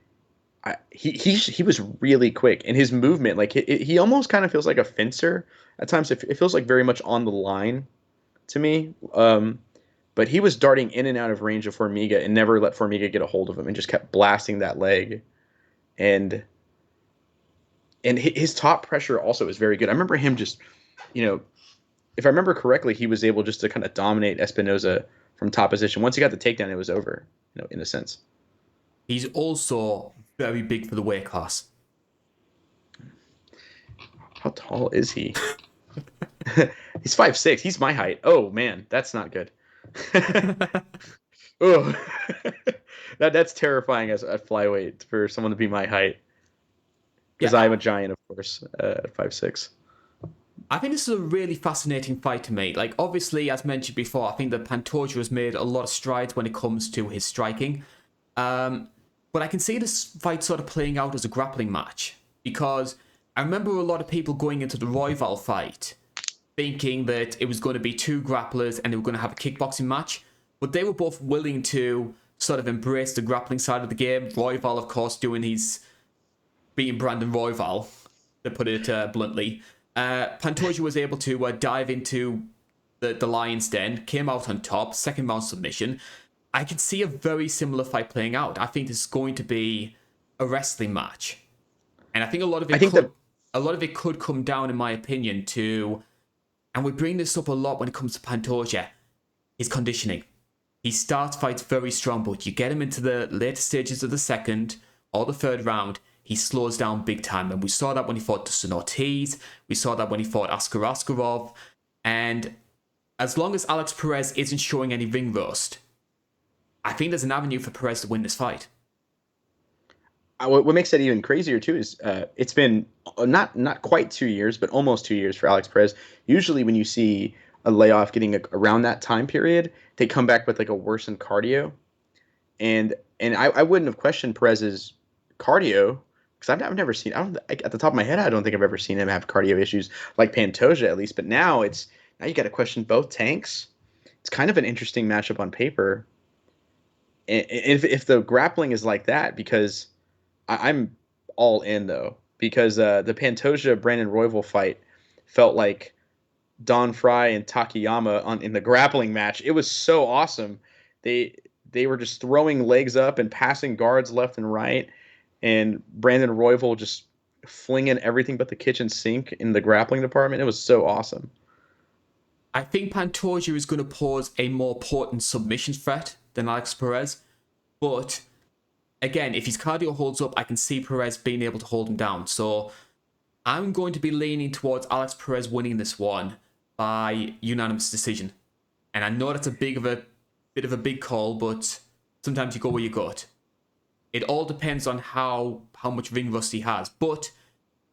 he was really quick, and his movement, like he almost kind of feels like a fencer at times. It feels like very much on the line to me. But he was darting in and out of range of Formiga and never let Formiga get a hold of him, and just kept blasting that leg. And his top pressure also is very good. I remember him just, you know, if I remember correctly, he was able just to kind of dominate Espinoza from top position. Once he got the takedown, it was over, in a sense. He's also very big for the weight class. How tall is he? He's 5'6". He's my height. Oh man, that's not good. Oh, that's terrifying as at flyweight for someone to be my height. Because I'm a giant, of course, at 5'6". I think this is a really fascinating fight to me. Like, obviously, as mentioned before, I think that Pantoja has made a lot of strides when it comes to his striking. But I can see this fight sort of playing out as a grappling match. Because I remember a lot of people going into the Royval fight thinking that it was going to be two grapplers and they were going to have a kickboxing match. But they were both willing to sort of embrace the grappling side of the game. Royval, of course, doing his beating Brandon Royval, to put it bluntly. Pantoja was able to dive into the lion's den, came out on top, second round submission. I can see a very similar fight playing out. I think this is going to be a wrestling match, and I think a lot of it could come down, in my opinion, to, and we bring this up a lot when it comes to Pantoja, his conditioning. He starts fights very strong, but you get him into the later stages of the second or the third round, he slows down big time. And we saw that when he fought Dustin Ortiz. We saw that when he fought Askar Askarov. And as long as Alex Perez isn't showing any ring rust, I think there's an avenue for Perez to win this fight. What makes that even crazier, too, is it's been not quite 2 years, but almost 2 years for Alex Perez. Usually when you see a layoff getting around that time period, they come back with like a worsened cardio. And I wouldn't have questioned Perez's cardio, because I've never seen, at the top of my head, I don't think I've ever seen him have cardio issues like Pantoja, at least. But now you got to question both tanks. It's kind of an interesting matchup on paper. And if the grappling is like that, because I'm all in though, because the Pantoja Brandon Royval fight felt like Don Fry and Takayama in the grappling match. It was so awesome. They were just throwing legs up and passing guards left and right, and Brandon Royval just flinging everything but the kitchen sink in the grappling department. It was so awesome. I think Pantoja is going to pose a more potent submission threat than Alex Perez. But again, if his cardio holds up, I can see Perez being able to hold him down. So I'm going to be leaning towards Alex Perez winning this one by unanimous decision. And I know that's a bit of a big call, but sometimes you go where you gut. It all depends on how much ring rust he has. But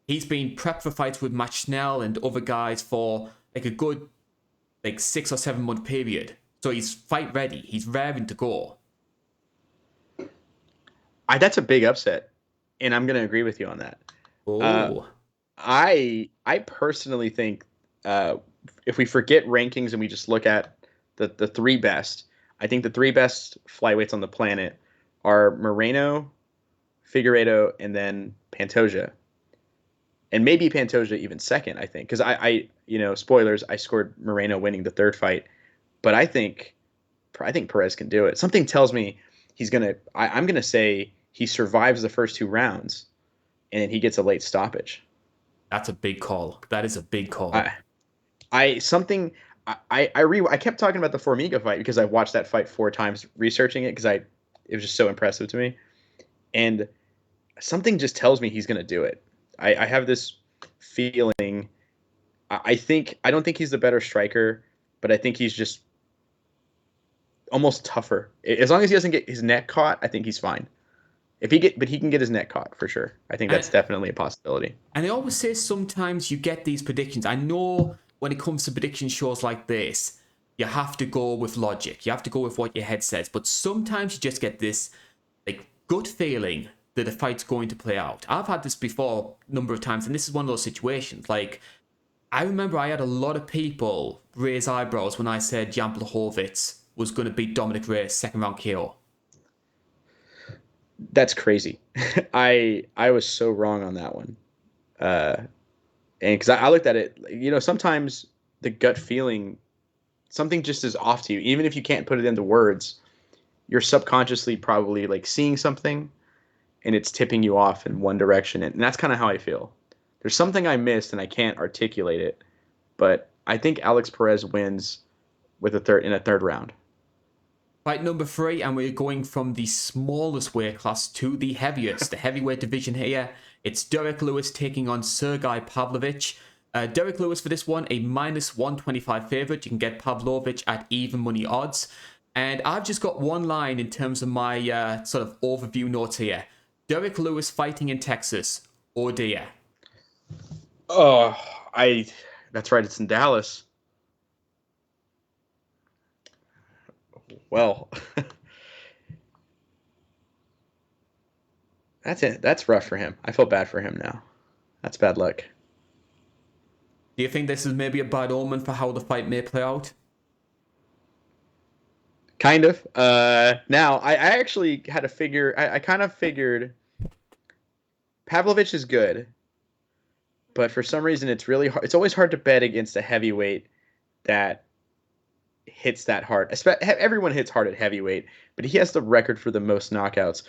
he's been prepped for fights with Matt Schnell and other guys for like a good 6 or 7 month period. So he's fight ready. He's raring to go. That's a big upset, and I'm going to agree with you on that. Oh. I personally think if we forget rankings and we just look at the three best, I think the three best flyweights on the planet are Moreno, Figueiredo, and then Pantoja. And maybe Pantoja even second, I think. Because I spoilers, I scored Moreno winning the third fight. But I think Perez can do it. Something tells me I'm going to say he survives the first 2 rounds and he gets a late stoppage. That's a big call. That is a big call. I kept talking about the Formiga fight because I watched that fight 4 times researching it because it was just so impressive to me. And something just tells me he's going to do it. I have this feeling. I don't think he's the better striker, but I think he's just almost tougher. As long as he doesn't get his neck caught, I think he's fine. But he can get his neck caught for sure. I think that's definitely a possibility. And I always say sometimes you get these predictions. I know when it comes to prediction shows like this, you have to go with logic. You have to go with what your head says. But sometimes you just get this gut feeling that the fight's going to play out. I've had this before a number of times, and this is one of those situations. Like, I remember I had a lot of people raise eyebrows when I said Jan Blachowicz was going to beat Dominic Reyes second round KO. That's crazy. I was so wrong on that one. And because I looked at it, sometimes the gut feeling, something just is off to you. Even if you can't put it into words, you're subconsciously probably like seeing something and it's tipping you off in one direction. And that's kind of how I feel. There's something I missed and I can't articulate it, but I think Alex Perez wins in a third round. Fight number 3, and we're going from the smallest weight class to the heaviest, the heavyweight division here. It's Derrick Lewis taking on Sergey Pavlovic. Derrick Lewis for this one, a -125 favorite. You can get Pavlovic at even money odds. And I've just got one line in terms of my sort of overview notes here. Derrick Lewis fighting in Texas. Oh dear. Oh, that's right. It's in Dallas. Well, that's it. That's rough for him. I feel bad for him now. That's bad luck. Do you think this is maybe a bad omen for how the fight may play out? Kind of. Now, I actually had to figure... I kind of figured Pavlovic is good, but for some reason it's really hard. It's always hard to bet against a heavyweight that hits that hard. Everyone hits hard at heavyweight, but he has the record for the most knockouts.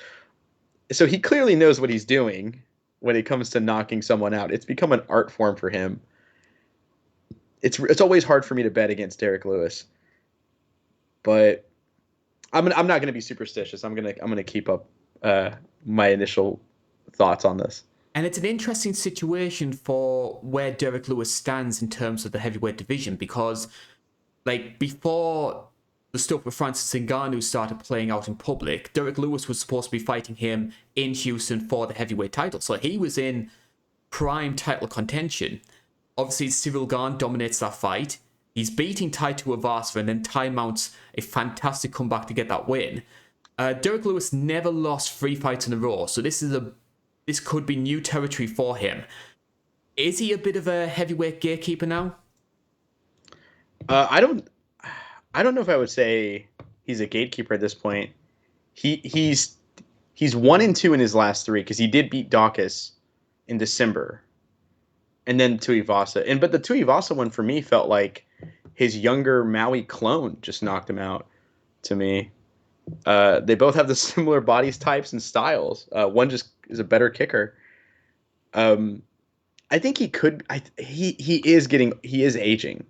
So he clearly knows what he's doing when it comes to knocking someone out. It's become an art form for him. It's always hard for me to bet against Derrick Lewis, but I'm not going to be superstitious. I'm gonna keep up my initial thoughts on this. And it's an interesting situation for where Derrick Lewis stands in terms of the heavyweight division, because like before the stuff with Francis Ngannou started playing out in public, Derrick Lewis was supposed to be fighting him in Houston for the heavyweight title. So he was in prime title contention. Obviously, Cyril Gane dominates that fight. He's beating Tai Tuivasa, and then Tai mounts a fantastic comeback to get that win. Derrick Lewis never lost 3 fights in a row, so this could be new territory for him. Is he a bit of a heavyweight gatekeeper now? I don't know if I would say he's a gatekeeper at this point. He's 1-2 in his last 3 because he did beat Dawkins in December, and then Tuivasa. But the Tuivasa one for me felt like his younger Maui clone just knocked him out. To me, they both have the similar body types and styles. One just is a better kicker. I think he could. He is aging.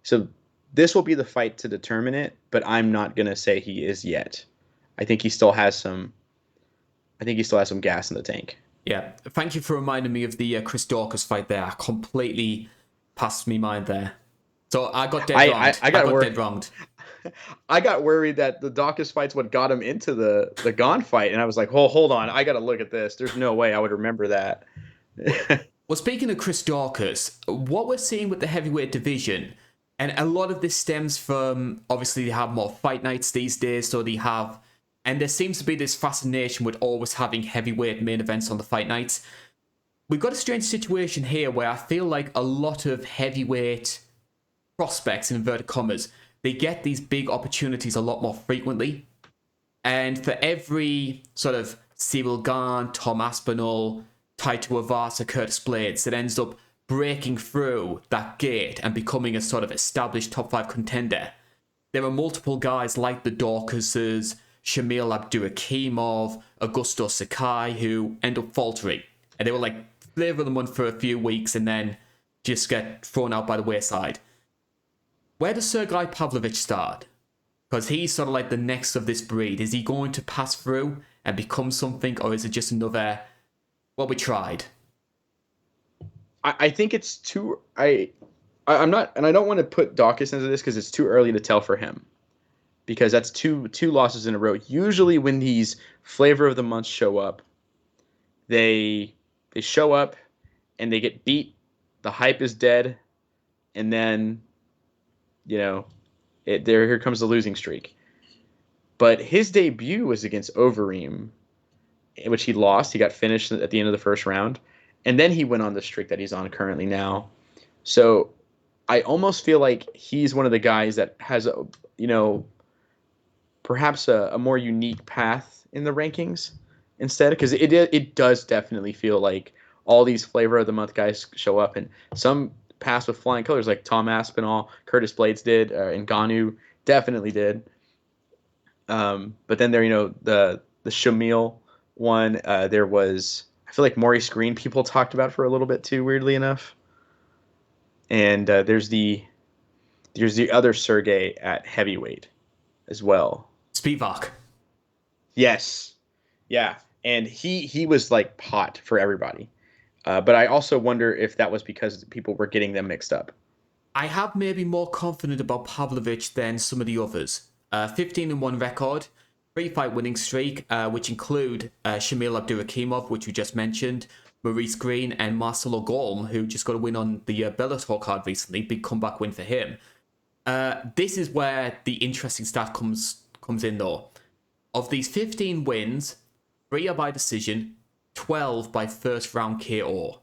So this will be the fight to determine it, but I'm not gonna say he is yet. I think he still has some gas in the tank. Yeah, thank you for reminding me of the Chris Dawkins fight there. I completely passed me mind there. So I got dead wronged. I got dead wronged. I got worried that the Dawkins fight's what got him into the Gane fight, and I was like, "Oh, hold on, I got to look at this. There's no way I would remember that." Well, speaking of Chris Dawkins, what we're seeing with the heavyweight division, and a lot of this stems from, obviously, they have more fight nights these days, so they have, and there seems to be this fascination with always having heavyweight main events on the fight nights. We've got a strange situation here where I feel like a lot of heavyweight prospects, in inverted commas, they get these big opportunities a lot more frequently. And for every sort of Cyril Gane, Tom Aspinall, Tai Tuivasa, Curtis Blades that ends up breaking through that gate and becoming a sort of established top 5 contender, there are multiple guys like the Dawkinses, Shamil Abdurakhimov, Augusto Sakai, who end up faltering. And they were like flavor of the month for a few weeks and then just get thrown out by the wayside. Where does Sergey Pavlovic start? Because he's sort of like the next of this breed. Is he going to pass through and become something, or is it just another, well, we tried? I think it's too... I'm not... And I don't want to put Dawkins into this because it's too early to tell for him. Because that's two losses in a row. Usually when these flavor of the months show up, they show up and they get beat. The hype is dead. And then... here comes the losing streak. But his debut was against Overeem which he lost. He got finished at the end of the first round, and then he went on the streak that he's on currently now. So I almost feel like he's one of the guys that has a, perhaps a more unique path in the rankings instead, because it does definitely feel like all these flavor of the month guys show up, and some pass with flying colors, like Tom Aspinall, Curtis Blades did, and Ngannou definitely did. But then there, the Shamil one, there was, I feel like Maurice Green people talked about for a little bit too, weirdly enough. And there's the other Sergey at heavyweight as well. Spivak. Yes. Yeah. And he was like pot for everybody. But I also wonder if that was because people were getting them mixed up. I have maybe more confident about Pavlovic than some of the others. 15-1 record, 3-fight winning streak, which include Shamil Abdurakhimov, which we just mentioned, Maurice Green, and Marcelo Golm, who just got a win on the Bellator card recently. Big comeback win for him. This is where the interesting stat comes in, though. Of these 15 wins, 3 are by decision, 12 by first round KO.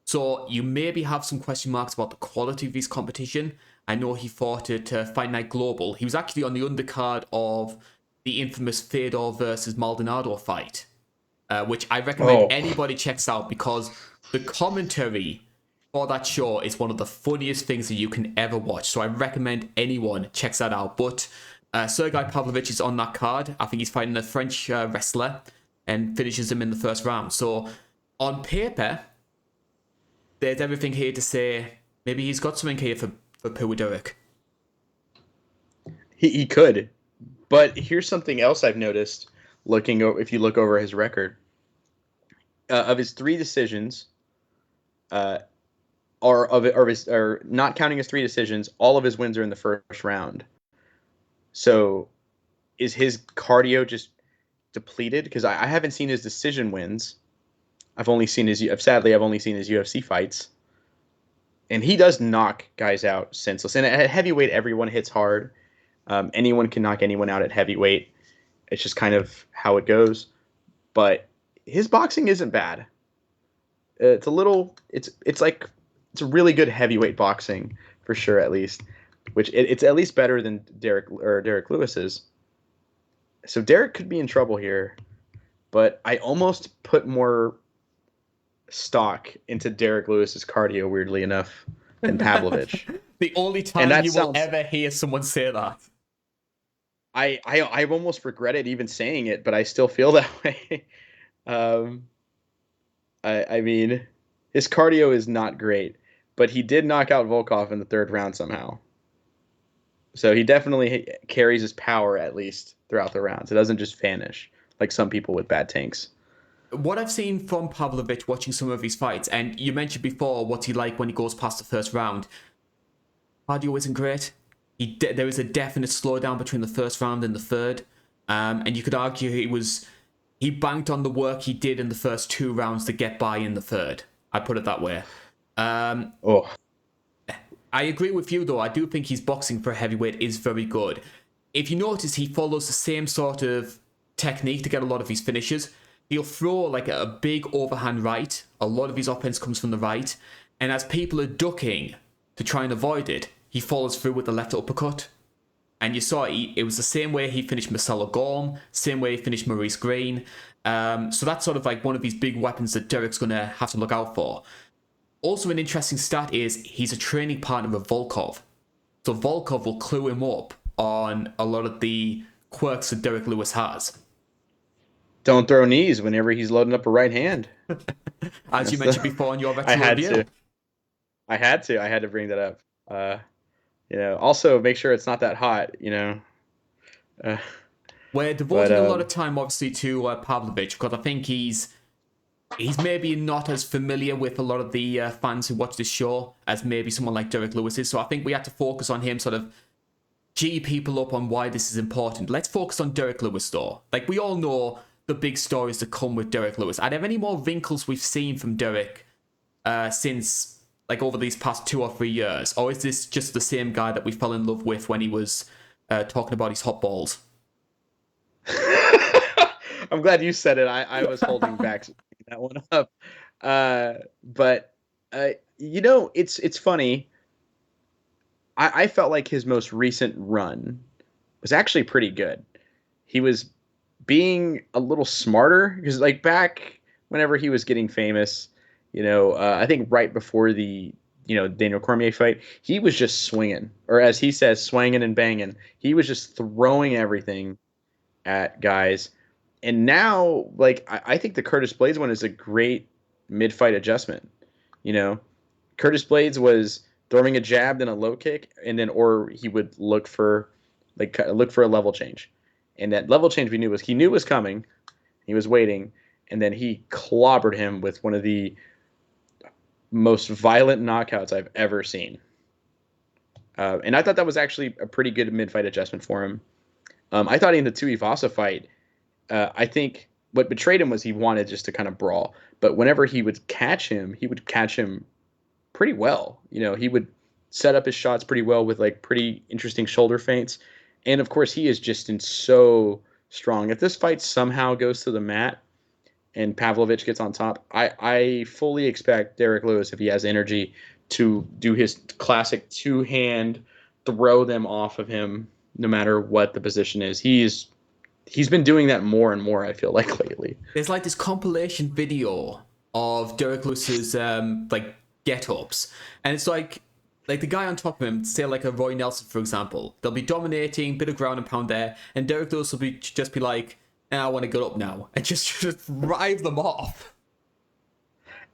So you maybe have some question marks about the quality of his competition. I know he fought at Fight Night Global. He was actually on the undercard of the infamous Fedor versus Maldonado fight, which I recommend anybody checks out, because the commentary for that show is one of the funniest things that you can ever watch. So I recommend anyone checks that out. But Sergey Pavlovic is on that card. I think he's fighting a French wrestler and finishes him in the first round. So on paper, there's everything here to say maybe he's got something here for Derrick. He could. But here's something else I've noticed if you look over his record. Of his 3 decisions, or not counting his 3 decisions, all of his wins are in the first round. So is his cardio just depleted? Because I haven't seen his decision wins. I've only seen his UFC fights. And he does knock guys out senseless. And at heavyweight, everyone hits hard. Anyone can knock anyone out at heavyweight. It's just kind of how it goes. But his boxing isn't bad. It's a really good heavyweight boxing for sure, at least. Which it's at least better than Derrick Lewis's. So Derrick could be in trouble here. But I almost put more stock into Derrick Lewis's cardio, weirdly enough, than Pavlovic. The only time you will ever hear someone say that. I almost regret it even saying it, but I still feel that way. I mean, his cardio is not great, but he did knock out Volkov in the 3rd round somehow. So he definitely carries his power, at least, throughout the rounds. It doesn't just vanish like some people with bad tanks. What I've seen from Pavlovic watching some of his fights, and you mentioned before what's he like when he goes past the first round. Cardio isn't great. There is a definite slowdown between the first round and the 3rd. And you could argue he banked on the work he did in the first 2 rounds to get by in the 3rd. I put it that way. I agree with you, though. I do think his boxing for heavyweight is very good. If you notice, he follows the same sort of technique to get a lot of his finishes. He'll throw like a big overhand right. A lot of his offense comes from the right. And as people are ducking to try and avoid it, he follows through with the left uppercut. And you saw it was the same way he finished Marcelo Golm, same way he finished Maurice Green. So that's sort of like one of these big weapons that Derrick's going to have to look out for. Also, an interesting stat is he's a training partner of Volkov. So Volkov will clue him up on a lot of the quirks that Derrick Lewis has. Don't throw knees whenever he's loading up a right hand. As you mentioned before in your retro review. I had to bring that up. Also make sure it's not that hot, We're devoting a lot of time, obviously, to Pavlovic, because I think he's maybe not as familiar with a lot of the fans who watch this show as maybe someone like Derrick Lewis is. So I think we had to focus on him, sort of gee people up on why this is important. Let's focus on Derrick Lewis, though. Like, we all know the big stories that come with Derrick Lewis. Are there any more wrinkles we've seen from Derrick since, like, over these past 2 or 3 years? Or is this just the same guy that we fell in love with when he was talking about his hot balls? I'm glad you said it. I was holding back that one up. But it's funny. I felt like his most recent run was actually pretty good. He was being a little smarter because, like, back whenever he was getting famous, I think right before the Daniel Cormier fight, he was just swinging, or as he says, swinging and banging. He was just throwing everything at guys. And now, like, I think the Curtis Blades one is a great mid-fight adjustment. You know, Curtis Blades was throwing a jab then a low kick, and then or he would look for a level change, and that level change he knew was coming. He was waiting, and then he clobbered him with one of the most violent knockouts I've ever seen. And I thought that was actually a pretty good mid-fight adjustment for him. I thought in the Tuivasa fight, I think what betrayed him was he wanted just to kind of brawl. But whenever he would catch him pretty well. He would set up his shots pretty well with like pretty interesting shoulder feints. And of course, he is just so strong. If this fight somehow goes to the mat and Pavlovic gets on top, I fully expect Derrick Lewis, if he has energy, to do his classic two-hand throw them off of him no matter what the position is. He's been doing that more and more, I feel like, lately. There's like this compilation video of Derrick Lewis's like get-ups, and it's like the guy on top of him, say like a Roy Nelson, for example, they'll be dominating, bit of ground and pound there, and Derrick Lewis will just be like, I want to get up now, and just drive them off.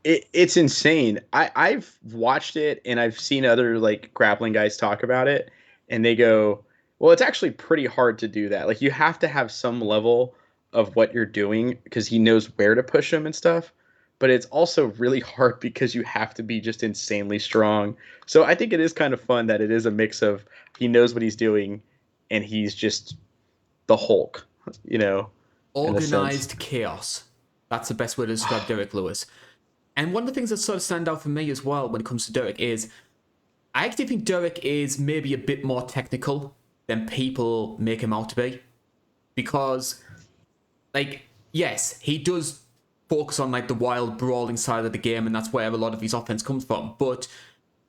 It's insane. I've watched it and I've seen other like grappling guys talk about it, and they go, well, it's actually pretty hard to do that. Like, you have to have some level of what you're doing because he knows where to push him and stuff. But it's also really hard because you have to be just insanely strong. So I think it is kind of fun that it is a mix of he knows what he's doing and he's just the Hulk, Organized chaos. That's the best way to describe Derrick Lewis. And one of the things that sort of stand out for me as well when it comes to Derrick is I actually think Derrick is maybe a bit more technical than people make him out to be. Because, like, yes, he does focus on like the wild brawling side of the game, and that's where a lot of his offense comes from. But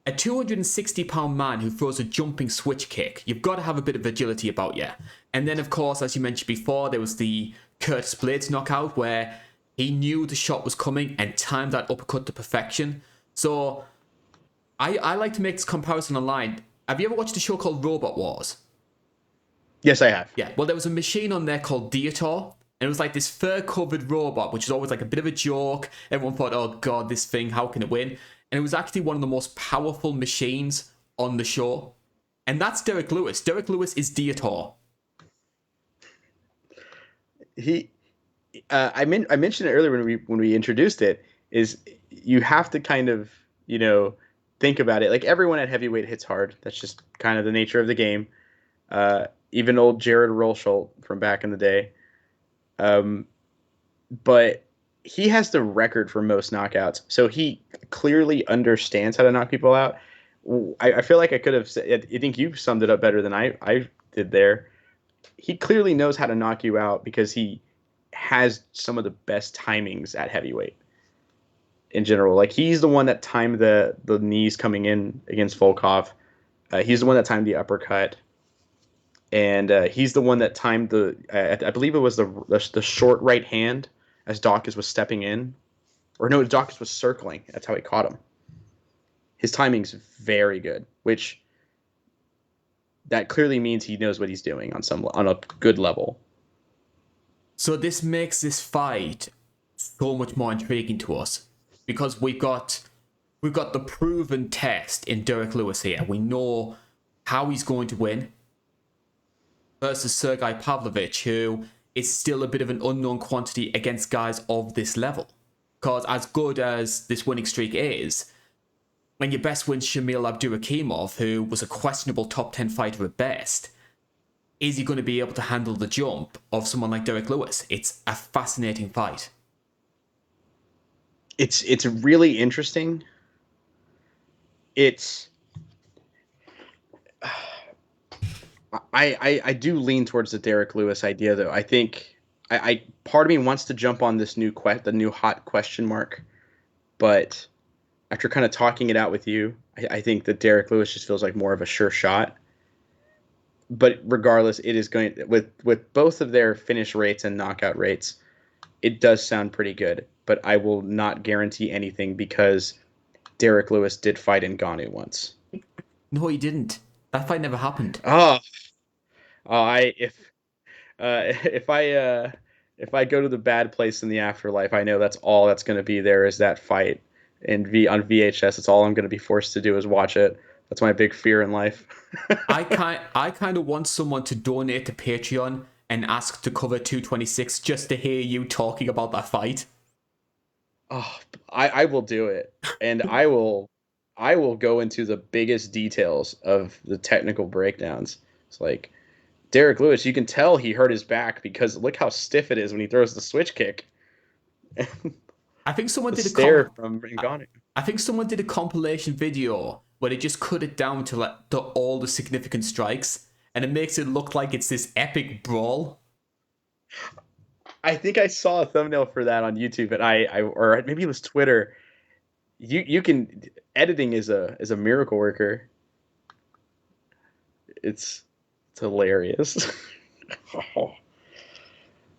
a 260-pound man who throws a jumping switch kick, you've got to have a bit of agility about you. And then, of course, as you mentioned before, there was the Curtis Blades knockout where he knew the shot was coming and timed that uppercut to perfection. So I like to make this comparison online. Have you ever watched a show called Robot Wars? Yes, I have. Yeah, well, there was a machine on there called Dietor, and it was like this fur-covered robot, which is always like a bit of a joke. Everyone thought, oh god, this thing, how can it win? And it was actually one of the most powerful machines on the show. And that's Derrick Lewis. Derrick Lewis is Dietor. I mentioned it earlier when we introduced it, is you have to kind of, think about it. Like, everyone at heavyweight hits hard. That's just kind of the nature of the game. Even old Jared Rolsholt from back in the day. But he has the record for most knockouts, so he clearly understands how to knock people out. I feel like I could have said, I think you summed it up better than I did there. He clearly knows how to knock you out because he has some of the best timings at heavyweight in general. Like, he's the one that timed the knees coming in against Volkov. He's the one that timed the uppercut. And he's the one that timed I believe it was the short right hand as Dawkins was stepping in. Or no, Dawkins was circling. That's how he caught him. His timing's very good, which that clearly means he knows what he's doing on a good level. So this makes this fight so much more intriguing to us because we've got the proven test in Derrick Lewis here. We know how he's going to win versus Sergey Pavlovic, who is still a bit of an unknown quantity against guys of this level. Because as good as this winning streak is, when your best wins Shamil Abdurakhimov, who was a questionable top 10 fighter at best, is he going to be able to handle the jump of someone like Derrick Lewis? It's a fascinating fight. It's really interesting. I do lean towards the Derrick Lewis idea, though. I think I part of me wants to jump on this the new hot question mark, but after kind of talking it out with you, I think that Derrick Lewis just feels like more of a sure shot. But regardless, it is going with both of their finish rates and knockout rates, it does sound pretty good. But I will not guarantee anything because Derrick Lewis did fight in Ngannou once. No, he didn't. That fight never happened. Oh, I if I go to the bad place in the afterlife, I know that's all that's going to be there is that fight on VHS. It's all I'm going to be forced to do is watch it. That's my big fear in life. I kind of want someone to donate to Patreon and ask to cover 226 just to hear you talking about that fight. Oh, I will do it, and I will go into the biggest details of the technical breakdowns. It's like Derrick Lewis, you can tell he hurt his back because look how stiff it is when he throws the switch kick. I think someone The did stare from Ngannou. I think someone did a compilation video where they just cut it down to like all the significant strikes, and it makes it look like it's this epic brawl. I think I saw a thumbnail for that on YouTube, and or maybe it was Twitter. You can editing is a miracle worker. It's hilarious.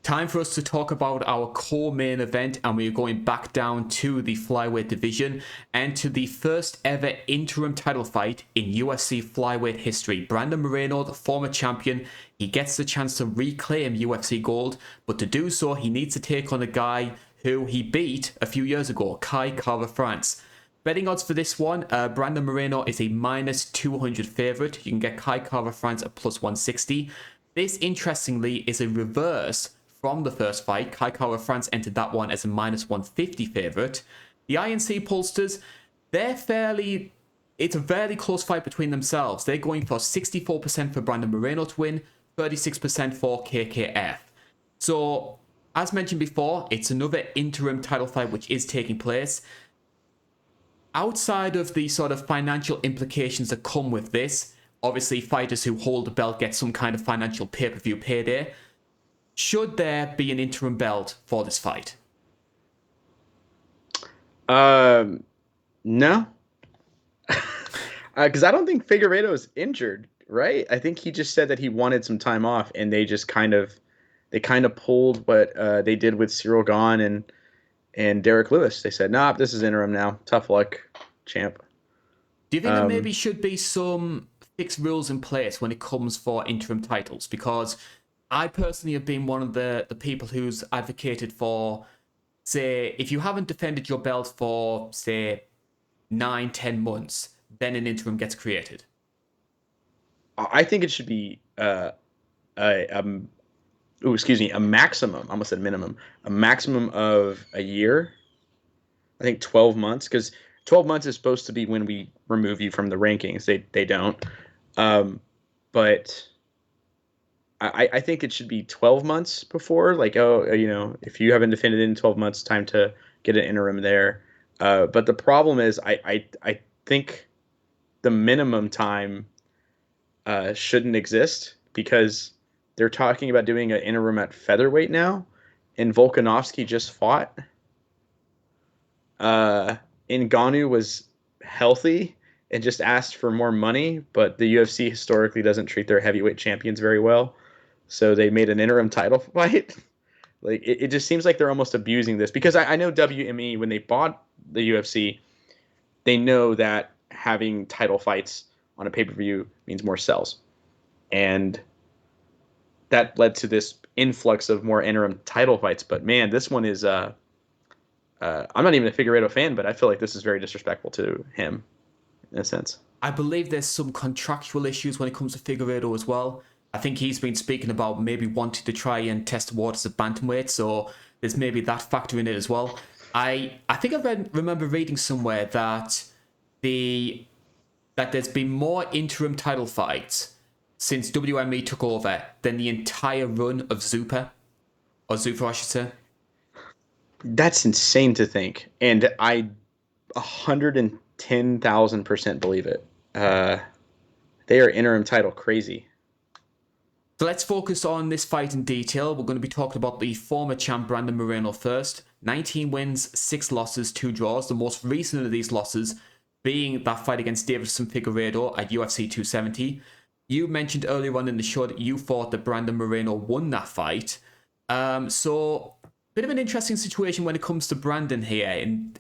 Time for us to talk about our core main event, and we're going back down to the flyweight division and to the first ever interim title fight in UFC flyweight history. Brandon Moreno, the former champion, he gets the chance to reclaim UFC gold, but to do so, he needs to take on a guy who he beat a few years ago, Kai Kara-France. Betting odds for this one, Brandon Moreno is a minus 200 favourite. You can get Kai Kara-France at plus 160. This, interestingly, is a reverse from the first fight. Kai Kara-France entered that one as a minus 150 favourite. The INC pollsters, it's a very close fight between themselves. They're going for 64% for Brandon Moreno to win, 36% for KKF. So, as mentioned before, it's another interim title fight which is taking place. Outside of the sort of financial implications that come with this, obviously fighters who hold the belt get some kind of financial pay-per-view payday. Should there be an interim belt for this fight? No, because I don't think Figueiredo is injured, right? I think he just said that he wanted some time off, and they just kind of pulled what they did with Cyril Gahn and Derrick Lewis. They said, "Nah, this is interim now. Tough luck, champ." Do you think there maybe should be some fixed rules in place when it comes for interim titles? Because I personally have been one of the people who's advocated for, say, if you haven't defended your belt for, say, 9-10 months, then an interim gets created. I think it should be a maximum. I almost said minimum. A maximum of a year. I think 12 months, because 12 months is supposed to be when we remove you from the rankings. They don't. But I think it should be 12 months before. Like, if you haven't defended it in 12 months, time to get an interim there. But the problem is, I think the minimum time shouldn't exist because they're talking about doing an interim at featherweight now, and Volkanovski just fought. Ngannou was healthy and just asked for more money, but the UFC historically doesn't treat their heavyweight champions very well, so they made an interim title fight. Like it just seems like they're almost abusing this because I know WME, when they bought the UFC, they know that having title fights on a pay-per-view means more sales, and that led to this influx of more interim title fights. But man, this one is I'm not even a Figueiredo fan, but I feel like this is very disrespectful to him in a sense. I believe there's some contractual issues when it comes to Figueiredo as well. I think he's been speaking about maybe wanting to try and test the waters of bantamweight, so there's maybe that factor in it as well. I think remember reading somewhere that there's been more interim title fights since WME took over than the entire run of Zupa, or Zupa, I should say. That's insane to think, and I 110,000% believe it. They are interim title crazy. So let's focus on this fight in detail. We're going to be talking about the former champ Brandon Moreno first. 19 wins, 6 losses, 2 draws. The most recent of these losses being that fight against Davidson Figueiredo at UFC 270. You mentioned earlier on in the show that you thought that Brandon Moreno won that fight. So bit of an interesting situation when it comes to Brandon here.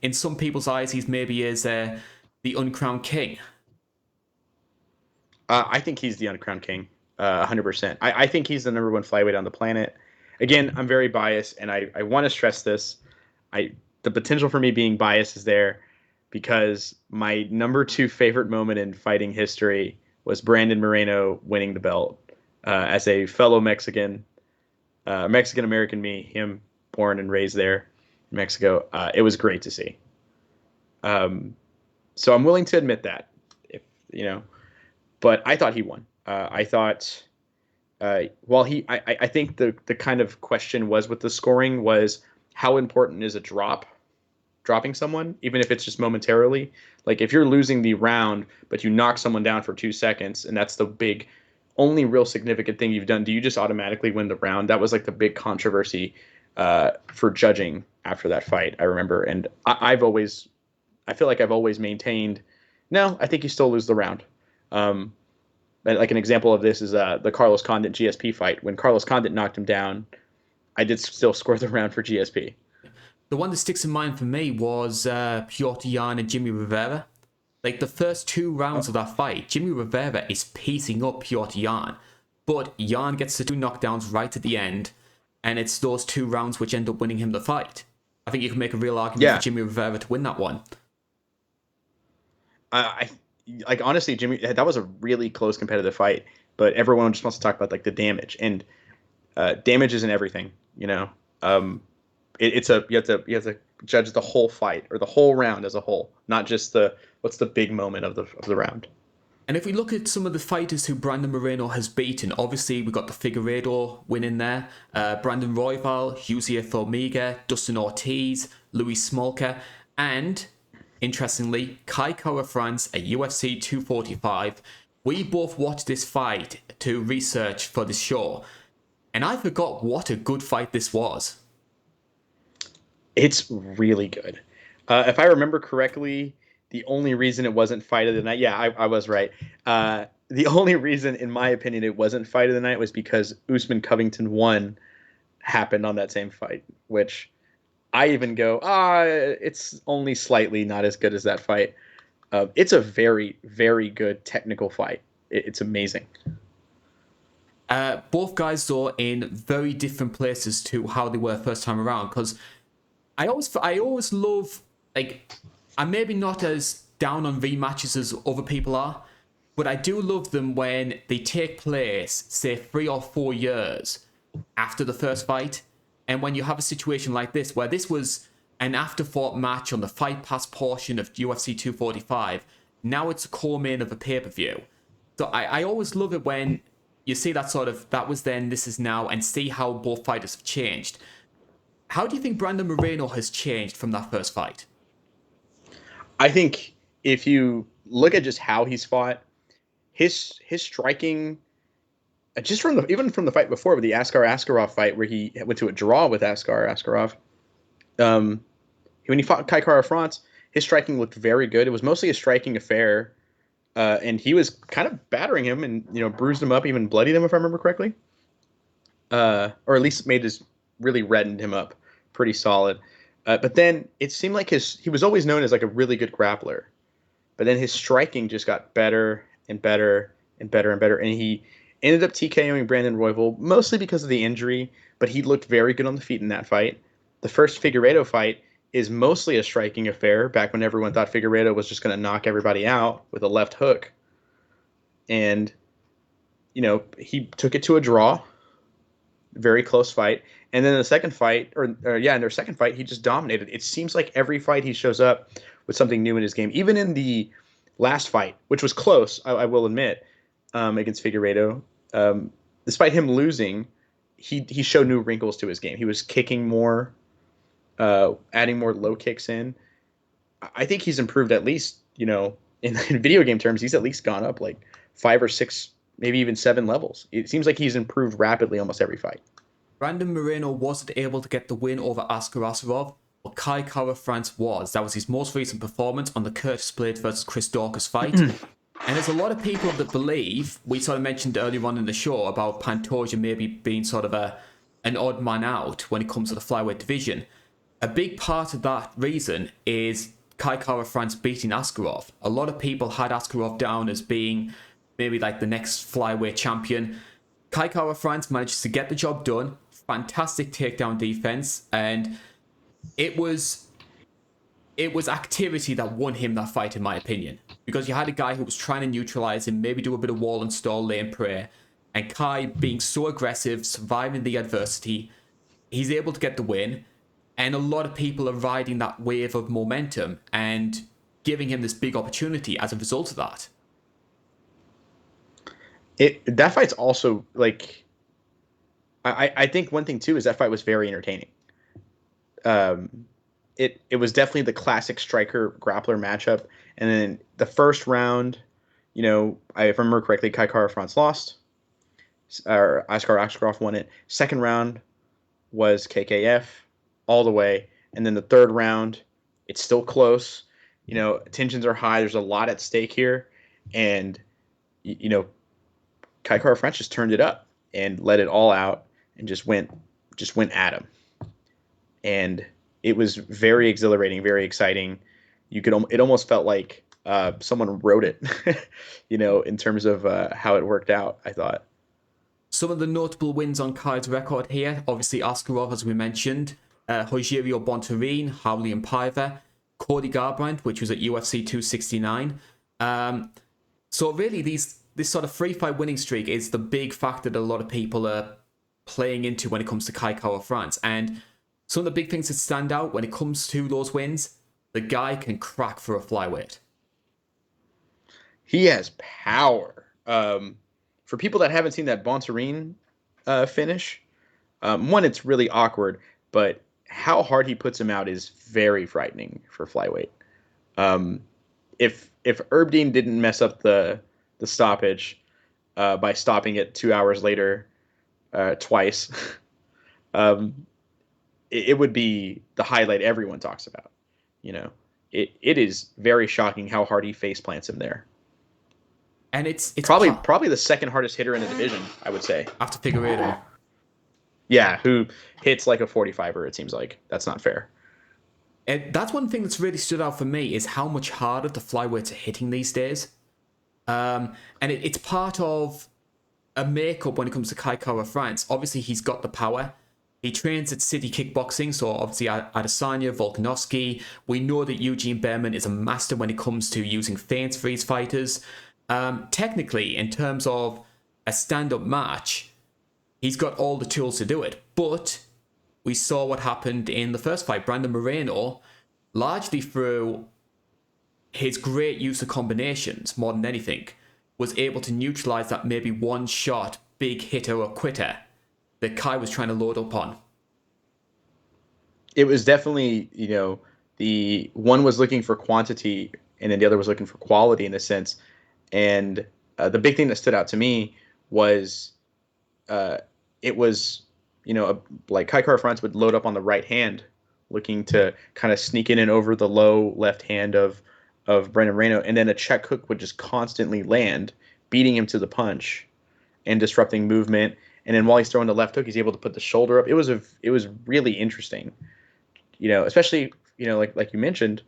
In some people's eyes, he's maybe the uncrowned king. I think he's the uncrowned king, 100%. I think he's the number one flyweight on the planet. Again, I'm very biased, and I want to stress this. The potential for me being biased is there because my number 2 favorite moment in fighting history was Brandon Moreno winning the belt. As a fellow Mexican, Mexican-American him born and raised there in Mexico, it was great to see. So I'm willing to admit that, if you know. But I thought he won. I thought, I think the kind of question was with the scoring was how important is a dropping someone, even if it's just momentarily. Like if you're losing the round, but you knock someone down for 2 seconds, and that's the big, only real significant thing you've done, do you just automatically win the round? That was like the big controversy for judging after that fight, I remember. And I feel like I've always maintained, no, I think you still lose the round. Like an example of this is the Carlos Condit GSP fight. When Carlos Condit knocked him down, I did still score the round for GSP. The one that sticks in mind for me was Piotr Jan and Jimmy Rivera. Like the first 2 rounds of that fight, Jimmy Rivera is piecing up Piotr Jan, but Jan gets the 2 knockdowns right at the end, and it's those 2 rounds which end up winning him the fight. I think you can make a real argument for Jimmy Rivera to win that one. I like honestly, Jimmy, that was a really close competitive fight, but everyone just wants to talk about like the damage, and damage isn't everything, you know. You have to judge the whole fight or the whole round as a whole, not just what's the big moment of the round. And if we look at some of the fighters who Brandon Moreno has beaten, obviously we've got the Figueiredo win in there, Brandon Royval, Yusuke Formiga, Dustin Ortiz, Louis Smolka, and interestingly, Kai Kara-France at UFC 245. We both watched this fight to research for this show, and I forgot what a good fight this was. It's really good. If I remember correctly, the only reason it wasn't fight of the night, I was right. The only reason, in my opinion, it wasn't fight of the night was because Usman Covington 1 happened on that same fight, which I even go, it's only slightly not as good as that fight. It's a very, very good technical fight. It's amazing. Both guys, though, in very different places to how they were first time around, because I always love, like, I'm maybe not as down on rematches as other people are, but I do love them when they take place, say, 3 or 4 years after the first fight, and when you have a situation like this, where this was an afterthought match on the Fight Pass portion of UFC 245, now it's a core main of a pay-per-view. So I always love it when you see that sort of, that was then, this is now, and see how both fighters have changed. How do you think Brandon Moreno has changed from that first fight? I think if you look at just how he's fought, his striking, just even from the fight before with the Askarov fight where he went to a draw with Askarov, when he fought Kai Kara-France, his striking looked very good. It was mostly a striking affair, and he was kind of battering him and bruised him up, even bloodied him if I remember correctly, or at least really reddened him up pretty solid. But then it seemed like he was always known as like a really good grappler, but then his striking just got better and better and better and better, and he ended up TKOing Brandon Royval mostly because of the injury, but he looked very good on the feet in that fight. The first Figueiredo fight is mostly a striking affair, back when everyone thought Figueiredo was just going to knock everybody out with a left hook. And, he took it to a draw, very close fight. And then the second fight, in their second fight, he just dominated. It seems like every fight he shows up with something new in his game. Even in the last fight, which was close, I will admit, against Figueiredo, despite him losing, he showed new wrinkles to his game. He was kicking more, adding more low kicks in. I think he's improved at least, in video game terms, he's at least gone up like 5 or 6 maybe even 7 levels. It seems like he's improved rapidly almost every fight. Brandon Moreno wasn't able to get the win over Askar Askarov, but Kai Kara-France was. That was his most recent performance on the Curtis Blade versus Chris Daukaus fight. And there's a lot of people that believe, we sort of mentioned earlier on in the show about Pantoja maybe being sort of an odd man out when it comes to the flyweight division. A big part of that reason is Kai Kara-France beating Askarov. A lot of people had Askarov down as being maybe like the next flyweight champion. Kai Kara-France managed to get the job done. Fantastic takedown defense, and it was activity that won him that fight, in my opinion, because you had a guy who was trying to neutralize him, maybe do a bit of wall and stall, lay and pray, and Kai being so aggressive, surviving the adversity, he's able to get the win, and a lot of people are riding that wave of momentum and giving him this big opportunity as a result of that. That fight's also like, I think one thing too is that fight was very entertaining. It was definitely the classic striker grappler matchup. And then the first round, if I remember correctly, Kai Kara-France lost, or Askar Askarov won it. Second round was KKF all the way, and then the third round, it's still close. Tensions are high. There's a lot at stake here, and Kai Kara-France just turned it up and let it all out and just went at him. And it was very exhilarating, very exciting. It almost felt like someone wrote it, in terms of how it worked out, I thought. Some of the notable wins on Kai's record here, obviously Askarov, as we mentioned, Rogerio Bontorin, Howley Paiva, Cody Garbrandt, which was at UFC 269. So really, this sort of 3-fight winning streak is the big factor that a lot of people are playing into when it comes to Kai Kara-France. And some of the big things that stand out when it comes to those wins, the guy can crack for a flyweight. He has power. For people that haven't seen that Bontorin finish, one, it's really awkward, but how hard he puts him out is very frightening for flyweight. If Herbdean didn't mess up the stoppage by stopping it 2 hours later twice, it would be the highlight everyone talks about. It is very shocking how hard he face plants him there. And it's probably the second hardest hitter in the division, I would say, after Figueiredo. Yeah, who hits like a 45er, it seems like. That's not fair. And that's one thing that's really stood out for me is how much harder the flyweights are hitting these days. And it's part of a makeup when it comes to Kai Kara-France. Obviously, he's got the power. He trains at City Kickboxing, so obviously Adesanya, Volkanovski. We know that Eugene Bareman is a master when it comes to using feints for his fighters. Technically, in terms of a stand-up match, he's got all the tools to do it. But we saw what happened in the first fight. Brandon Moreno, largely through his great use of combinations, more than anything, was able to neutralize that maybe one-shot big hitter or quitter that Kai was trying to load up on. It was definitely, the one was looking for quantity and then the other was looking for quality in a sense. And the big thing that stood out to me was it was, like Kai Kara-France would load up on the right hand, looking to kind of sneak in and over the low left hand of Brandon Moreno. And then a check hook would just constantly land, beating him to the punch and disrupting movement. And then while he's throwing the left hook, he's able to put the shoulder up. It was really interesting, especially, like you mentioned,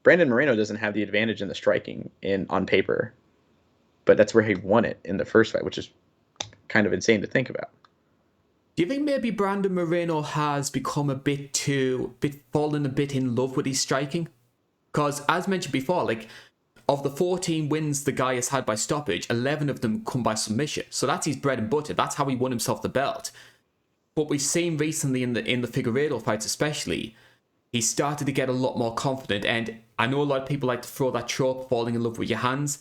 Brandon Moreno doesn't have the advantage in the striking on paper, but that's where he won it in the first fight, which is kind of insane to think about. Do you think maybe Brandon Moreno has become fallen a bit in love with his striking? Because as mentioned before, like, of the 14 wins the guy has had by stoppage, 11 of them come by submission. So that's his bread and butter. That's how he won himself the belt. But we've seen recently in the Figueiredo fights especially, he started to get a lot more confident. And I know a lot of people like to throw that trope, falling in love with your hands.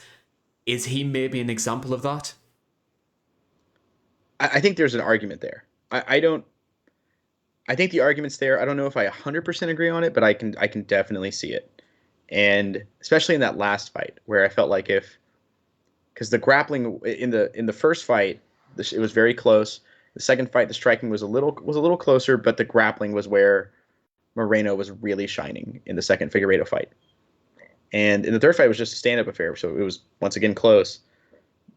Is he maybe an example of that? I think there's an argument there. I think the argument's there. I don't know if I 100% agree on it, but I can definitely see it. And especially in that last fight where I felt like if because the grappling in the first fight, it was very close. The second fight, the striking was a little closer, but the grappling was where Moreno was really shining in the second Figueiredo fight. And in the third fight, it was just a stand-up affair, so it was once again close.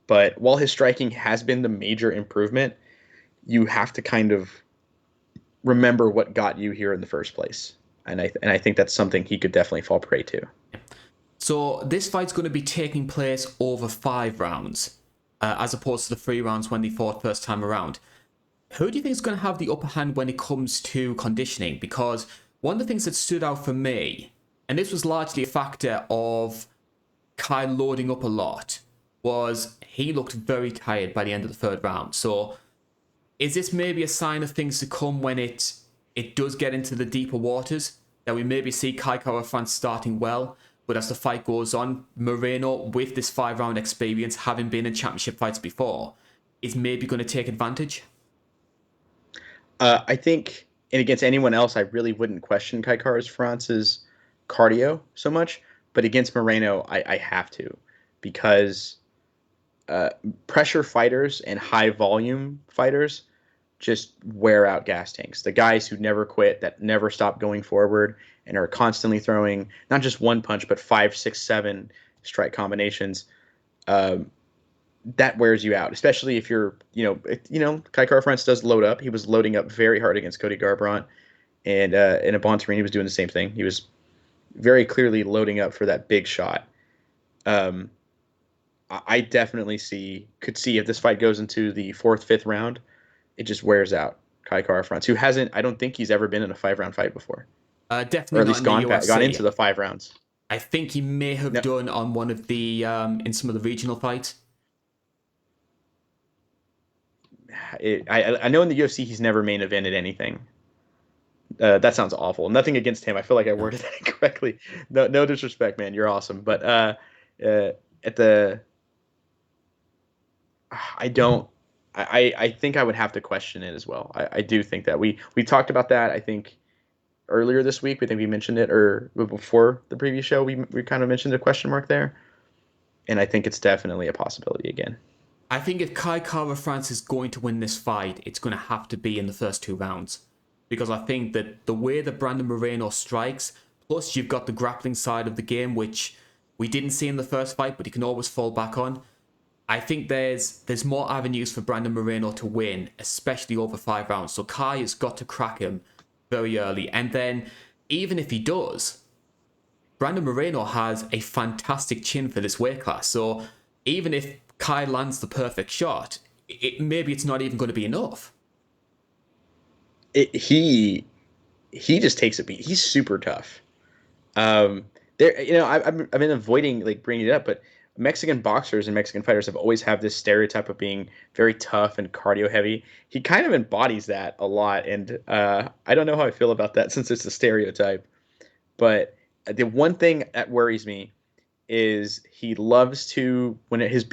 But while his striking has been the major improvement, you have to kind of remember what got you here in the first place. And I think that's something he could definitely fall prey to. So this fight's going to be taking place over 5 rounds, as opposed to the 3 rounds when they fought first time around. Who do you think is going to have the upper hand when it comes to conditioning? Because one of the things that stood out for me, and this was largely a factor of Kyle loading up a lot, was he looked very tired by the end of the 3rd round. So is this maybe a sign of things to come when it does get into the deeper waters? That we maybe see Kai Kara-France starting well, but as the fight goes on, Moreno, with this 5-round experience, having been in championship fights before, is maybe going to take advantage? I think, and against anyone else, I really wouldn't question Kai Kara-France's cardio so much, but against Moreno, I have to, because pressure fighters and high volume fighters just wear out gas tanks. The guys who never quit, that never stop going forward and are constantly throwing not just one punch, but 5, 6, 7 strike combinations. That wears you out, especially if you're, Kai Kara-France does load up. He was loading up very hard against Cody Garbrandt, and in a Bontarine, he was doing the same thing. He was very clearly loading up for that big shot. I definitely could see if this fight goes into the 4th, 5th round, it just wears out Kai Kara-France, who hasn't, I don't think he's ever been in a 5-round fight before. Definitely Or at least not in the UFC. gone into the 5 rounds. I think he may have done on one of the, in some of the regional fights. I know in the UFC he's never main evented anything. That sounds awful. Nothing against him. I feel like I worded that incorrectly. No disrespect, man. You're awesome. But at the, I think I would have to question it as well. I do think that we talked about that. I think earlier this week. I think we mentioned it, or before the previous show, we kind of mentioned a question mark there, and I think it's definitely a possibility again. I think if Kai Kara-France is going to win this fight, it's going to have to be in the first 2 rounds. Because I think that the way that Brandon Moreno strikes, plus you've got the grappling side of the game, which we didn't see in the first fight, but he can always fall back on. I think there's more avenues for Brandon Moreno to win, especially over 5 rounds. So Kai has got to crack him very early. And then, even if he does, Brandon Moreno has a fantastic chin for this weight class. So even if Kai lands the perfect shot, maybe it's not even going to be enough. He just takes a beat. He's super tough. I've been avoiding like bringing it up, but Mexican boxers and Mexican fighters have always had this stereotype of being very tough and cardio heavy. He kind of embodies that a lot, and I don't know how I feel about that since it's a stereotype. But the one thing that worries me is he loves to,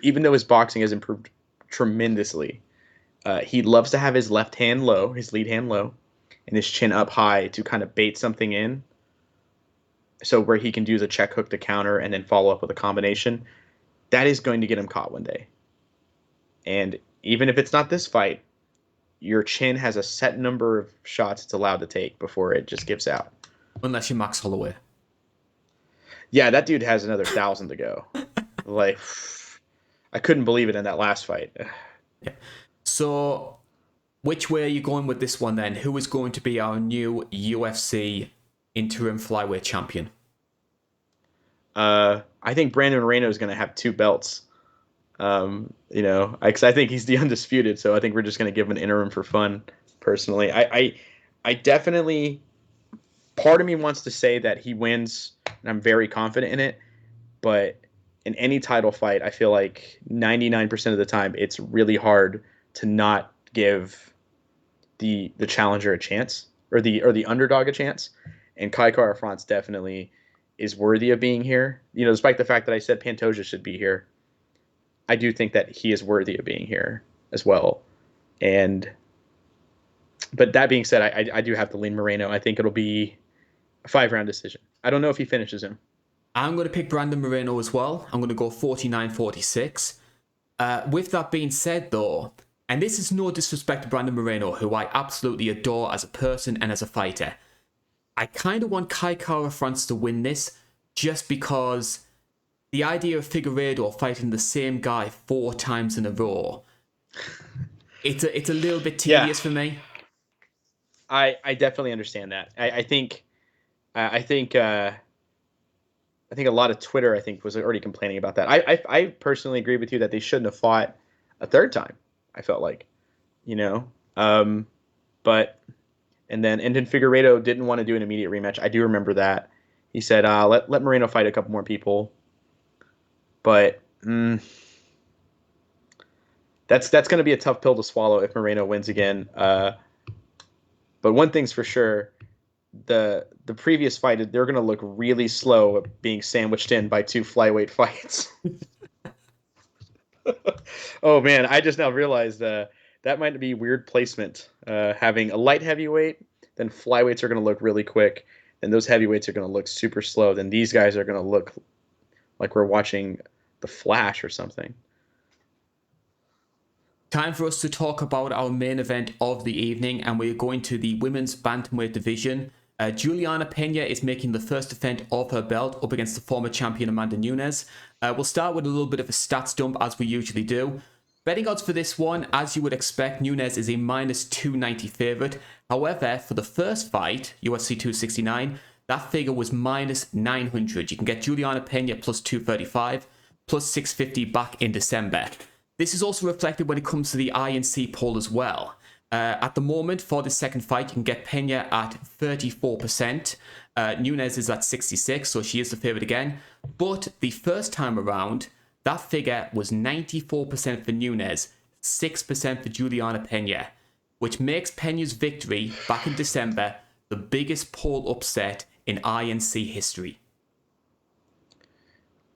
even though his boxing has improved tremendously, he loves to have his left hand low, his lead hand low, and his chin up high to kind of bait something in. So where he can do the check hook to counter and then follow up with a combination, that is going to get him caught one day. And even if it's not this fight, your chin has a set number of shots it's allowed to take before it just gives out. Unless you're Max Holloway. Yeah, that dude has another 1,000 to go. Like, I couldn't believe it in that last fight. Yeah. So, which way are you going with this one then? Who is going to be our new UFC interim flyweight champion? I think Brandon Moreno is going to have 2 belts. Because I think he's the undisputed, so I think we're just going to give him an interim for fun. Personally, I definitely, part of me wants to say that he wins, and I'm very confident in it. But in any title fight, I feel like 99% of the time, it's really hard to not give the challenger a chance, or the underdog a chance. And Kai Kara-France definitely is worthy of being here. Despite the fact that I said Pantoja should be here, I do think that he is worthy of being here as well. But that being said, I do have to lean Moreno. I think it'll be a 5-round decision. I don't know if he finishes him. I'm going to pick Brandon Moreno as well. I'm going to go 49-46. With that being said, though, and this is no disrespect to Brandon Moreno, who I absolutely adore as a person and as a fighter, I kind of want Kai Kara France to win this just because the idea of Figueiredo fighting the same guy 4 times in a row, it's a little bit Yeah, tedious for me. I definitely understand that. I think a lot of Twitter, I think, was already complaining about that. I personally agree with you that they shouldn't have fought a third time. I felt like, you know, but and then Figueiredo didn't want to do an immediate rematch. I do remember that. He said, let Moreno fight a couple more people, but that's going to be a tough pill to swallow if Moreno wins again. But one thing's for sure, the previous fight, they're going to look really slow being sandwiched in by 2 flyweight fights. Oh man, I just now realized that might be weird placement. Having a light heavyweight, then flyweights are going to look really quick, and those heavyweights are going to look super slow. Then these guys are going to look like we're watching The Flash or something. Time for us to talk about our main event of the evening, and we're going to the women's bantamweight division. Julianna Pena is making the first defense of her belt up against the former champion Amanda Nunes. We'll start with a little bit of a stats dump, as we usually do. Betting odds for this one, as you would expect, Nunes is a minus 290 favourite. However, for the first fight, UFC 269, that figure was minus 900. You can get Julianna Pena plus 235, plus 650 back in December. This is also reflected when it comes to the INC poll as well. At the moment, for the second fight, you can get Pena at 34%. Nunes is at 66%, so she is the favourite again. But the first time around, that figure was 94% for Nunes, 6% for Julianna Pena, which makes Pena's victory back in December the biggest poll upset in INC history.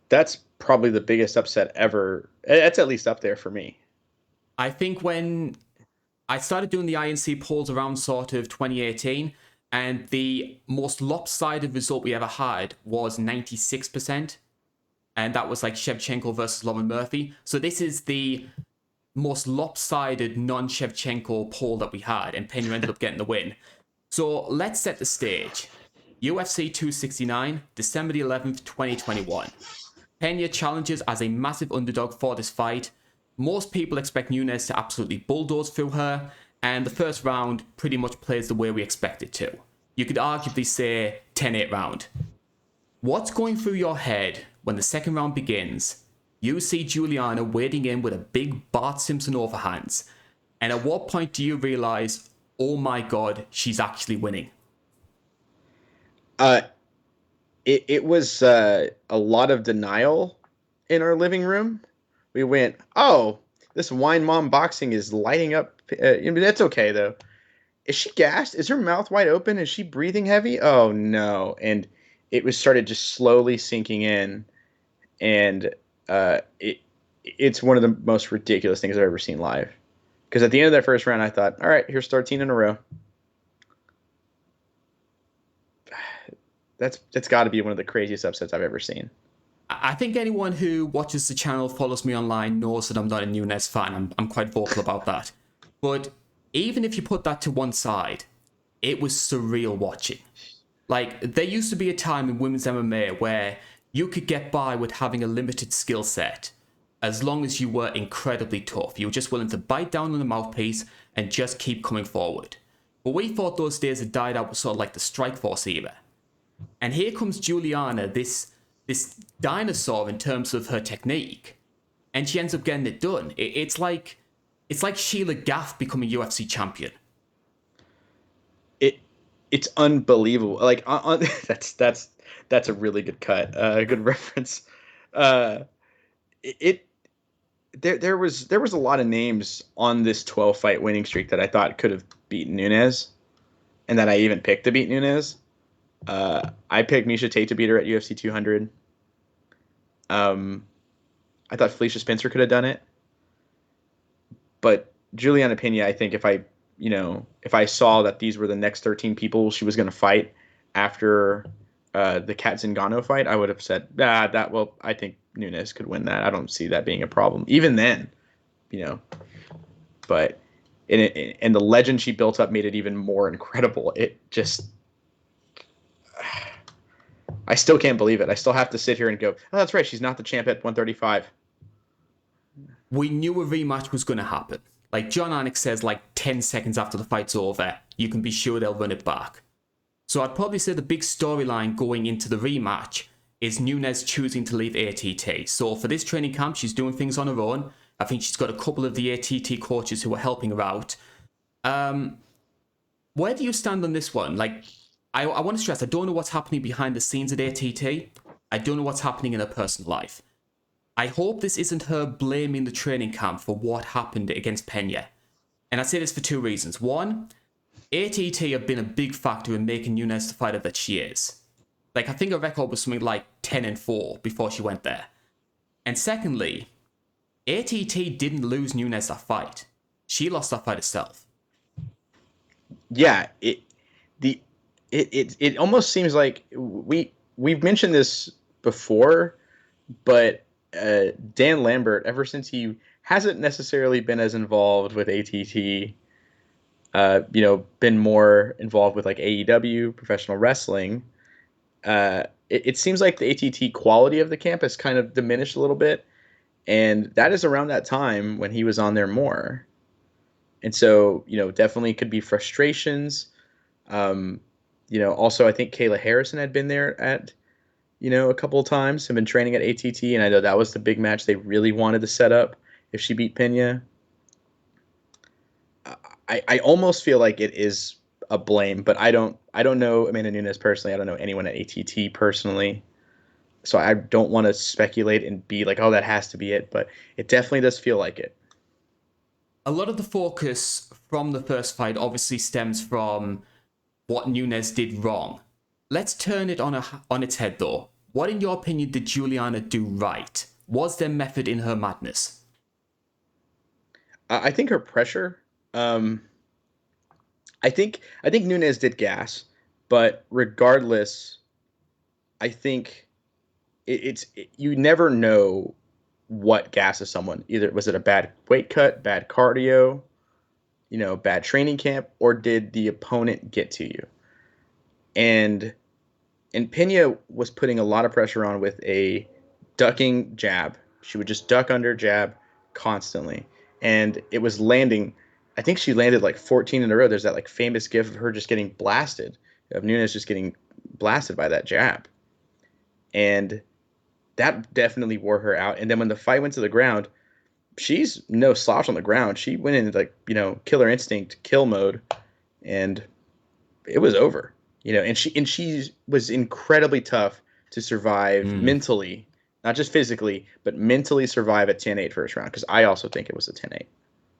That's probably the biggest upset ever. That's at least up there for me. I think when I started doing the INC polls around sort of 2018, and the most lopsided result we ever had was 96%. And that was like Shevchenko versus Lauren Murphy. So this is the most lopsided non-Shevchenko poll that we had, and Pena ended up getting the win. So let's set the stage. UFC 269, December the 11th, 2021. Pena challenges as a massive underdog for this fight. Most people expect Nunes to absolutely bulldoze through her, and the first round pretty much plays the way we expect it to. You could arguably say 10-8 round. What's going through your head when the second round begins? You see Julianna wading in with a big Bart Simpson overhands, and at what point do you realise, oh my god, she's actually winning? It was a lot of denial in our living room. We went, oh, this wine mom boxing is lighting up. That's okay though. Is she gassed? Is her mouth wide open? Is she breathing heavy? Oh no! And it was started just slowly sinking in, and it's one of the most ridiculous things I've ever seen live. Because at the end of that first round, I thought, all right, here's 13 in a row. That's got to be one of the craziest upsets I've ever seen. I think anyone who watches the channel, follows me online, knows that I'm not a Nunes fan. I'm quite vocal about that. But even if you put that to one side, it was surreal watching. Like, there used to be a time in women's MMA where you could get by with having a limited skill set as long as you were incredibly tough. You were just willing to bite down on the mouthpiece and just keep coming forward. But we thought those days had died out with sort of like the Strikeforce era. And here comes Julianna, this dinosaur in terms of her technique, and she ends up getting it done. It's like Sheila Gaff becoming UFC champion. It's unbelievable. Like that's a really good cut, a good reference. Uh, it there was a lot of names on this 12 fight winning streak that I thought could have beaten Nunes, and that I even picked to beat Nunes. I picked Miesha Tate to beat her at UFC 200. I thought Felicia Spencer could have done it, but Julianna Pena, I think if I saw that these were the next 13 people she was going to fight after the Kat Zingano fight, I would have said, I think Nunes could win that. I don't see that being a problem. Even then, you know, but and the legend she built up made it even more incredible. It just, I still can't believe it. I still have to sit here and go, oh, that's right. She's not the champ at 135. We knew a rematch was going to happen. Like John Anik says, like 10 seconds after the fight's over, you can be sure they'll run it back. So I'd probably say the big storyline going into the rematch is Nunes choosing to leave ATT. So for this training camp, she's doing things on her own. I think she's got a couple of the ATT coaches who are helping her out. Where do you stand on this one? Like, I want to stress, I don't know what's happening behind the scenes at ATT. I don't know what's happening in her personal life. I hope this isn't her blaming the training camp for what happened against Pena. And I say this for two reasons. One, ATT have been a big factor in making Nunes the fighter that she is. Like, I think her record was something like 10-4 before she went there. And secondly, ATT didn't lose Nunes that fight. She lost that fight herself. Yeah, it almost seems like we've mentioned this before, but Dan Lambert, ever since he hasn't necessarily been as involved with ATT, been more involved with like AEW, professional wrestling, it seems like the ATT quality of the camp has kind of diminished a little bit, and that is around that time when he was on there more. And so, definitely could be frustrations. Also I think Kayla Harrison had been there at, a couple of times, have been training at ATT, and I know that was the big match they really wanted to set up if she beat Pena. I almost feel like it is a blame, but I don't know Amanda Nunes personally. I don't know anyone at ATT personally. So I don't want to speculate and be like, oh, that has to be it, but it definitely does feel like it. A lot of the focus from the first fight obviously stems from what Nunes did wrong. Let's turn it on its head though. What, in your opinion, did Julianna do right? Was there method in her madness? I think her pressure. I think Nunes did gas, but regardless, I think you never know what gasses someone. Either was it a bad weight cut, bad cardio, bad training camp, or did the opponent get to you? And Pena was putting a lot of pressure on with a ducking jab. She would just duck under jab constantly, and it was landing. I think she landed like 14 in a row. There's that like famous gif of her just getting blasted, of Nunes just getting blasted by that jab, and that definitely wore her out. And then when the fight went to the ground, she's no slouch on the ground. She went into like, killer instinct, kill mode, and it was over. And she was incredibly tough to survive mentally, not just physically, but mentally survive at 10-8 first round, because I also think it was a 10-8.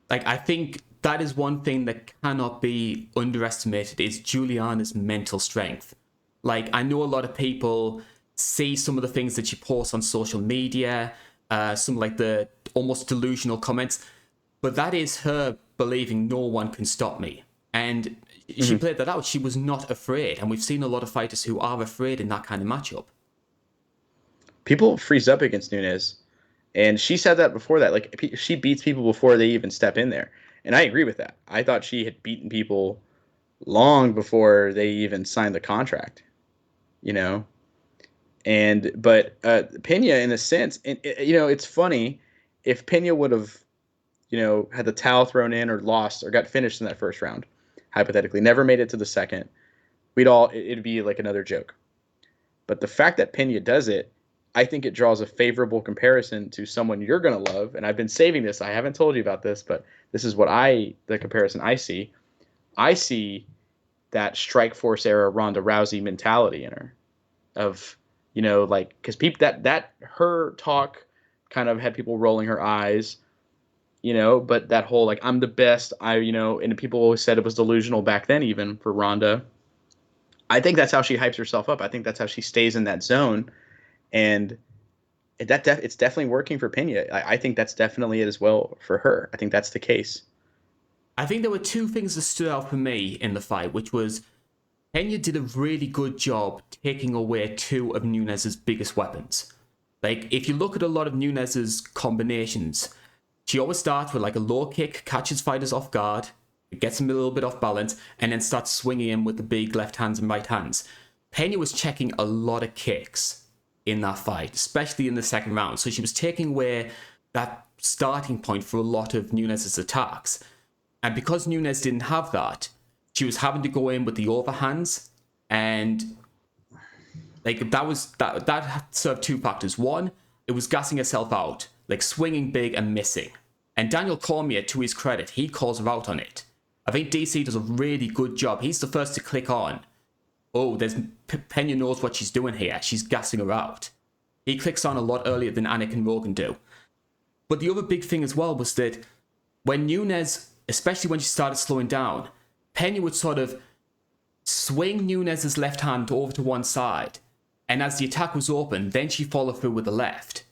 Like, I think that is one thing that cannot be underestimated is Julianna's mental strength. Like, I know a lot of people see some of the things that she posts on social media, some like the almost delusional comments, but that is her believing no one can stop me. And she played that out. She was not afraid. And we've seen a lot of fighters who are afraid in that kind of matchup. People freeze up against Nunes. And she said that before that. Like, she beats people before they even step in there. And I agree with that. I thought she had beaten people long before they even signed the contract. But Pena, in a sense, it's funny, if Pena would have, had the towel thrown in or lost or got finished in that first round, hypothetically, never made it to the second, it'd be like another joke. But the fact that Pena does it, I think it draws a favorable comparison to someone you're going to love. And I've been saving this. I haven't told you about this, but this is the comparison I see. I see that Strikeforce era Ronda Rousey mentality in her of, because people that her talk kind of had people rolling her eyes, but that whole, like, I'm the best, and people always said it was delusional back then, even for Ronda. I think that's how she hypes herself up. I think that's how she stays in that zone. And it's definitely working for Pena. I think that's definitely it as well for her. I think that's the case. I think there were two things that stood out for me in the fight, which was Pena did a really good job taking away two of Nunes's biggest weapons. Like, if you look at a lot of Nunes's combinations, she always starts with like a low kick, catches fighters off guard, gets them a little bit off balance, and then starts swinging in with the big left hands and right hands. Pena was checking a lot of kicks in that fight, especially in the second round. So she was taking away that starting point for a lot of Nunes's attacks. And because Nunes didn't have that, she was having to go in with the overhands, and like that served two factors. One, it was gassing herself out, like swinging big and missing. And Daniel Cormier, to his credit, he calls her out on it. I think DC does a really good job. He's the first to click on, oh, Pena knows what she's doing here. She's gassing her out. He clicks on a lot earlier than Anik and Rogan do. But the other big thing as well was that when Nunes, especially when she started slowing down, Pena would sort of swing Nunes's left hand over to one side, and as the attack was open, then she followed through with the left.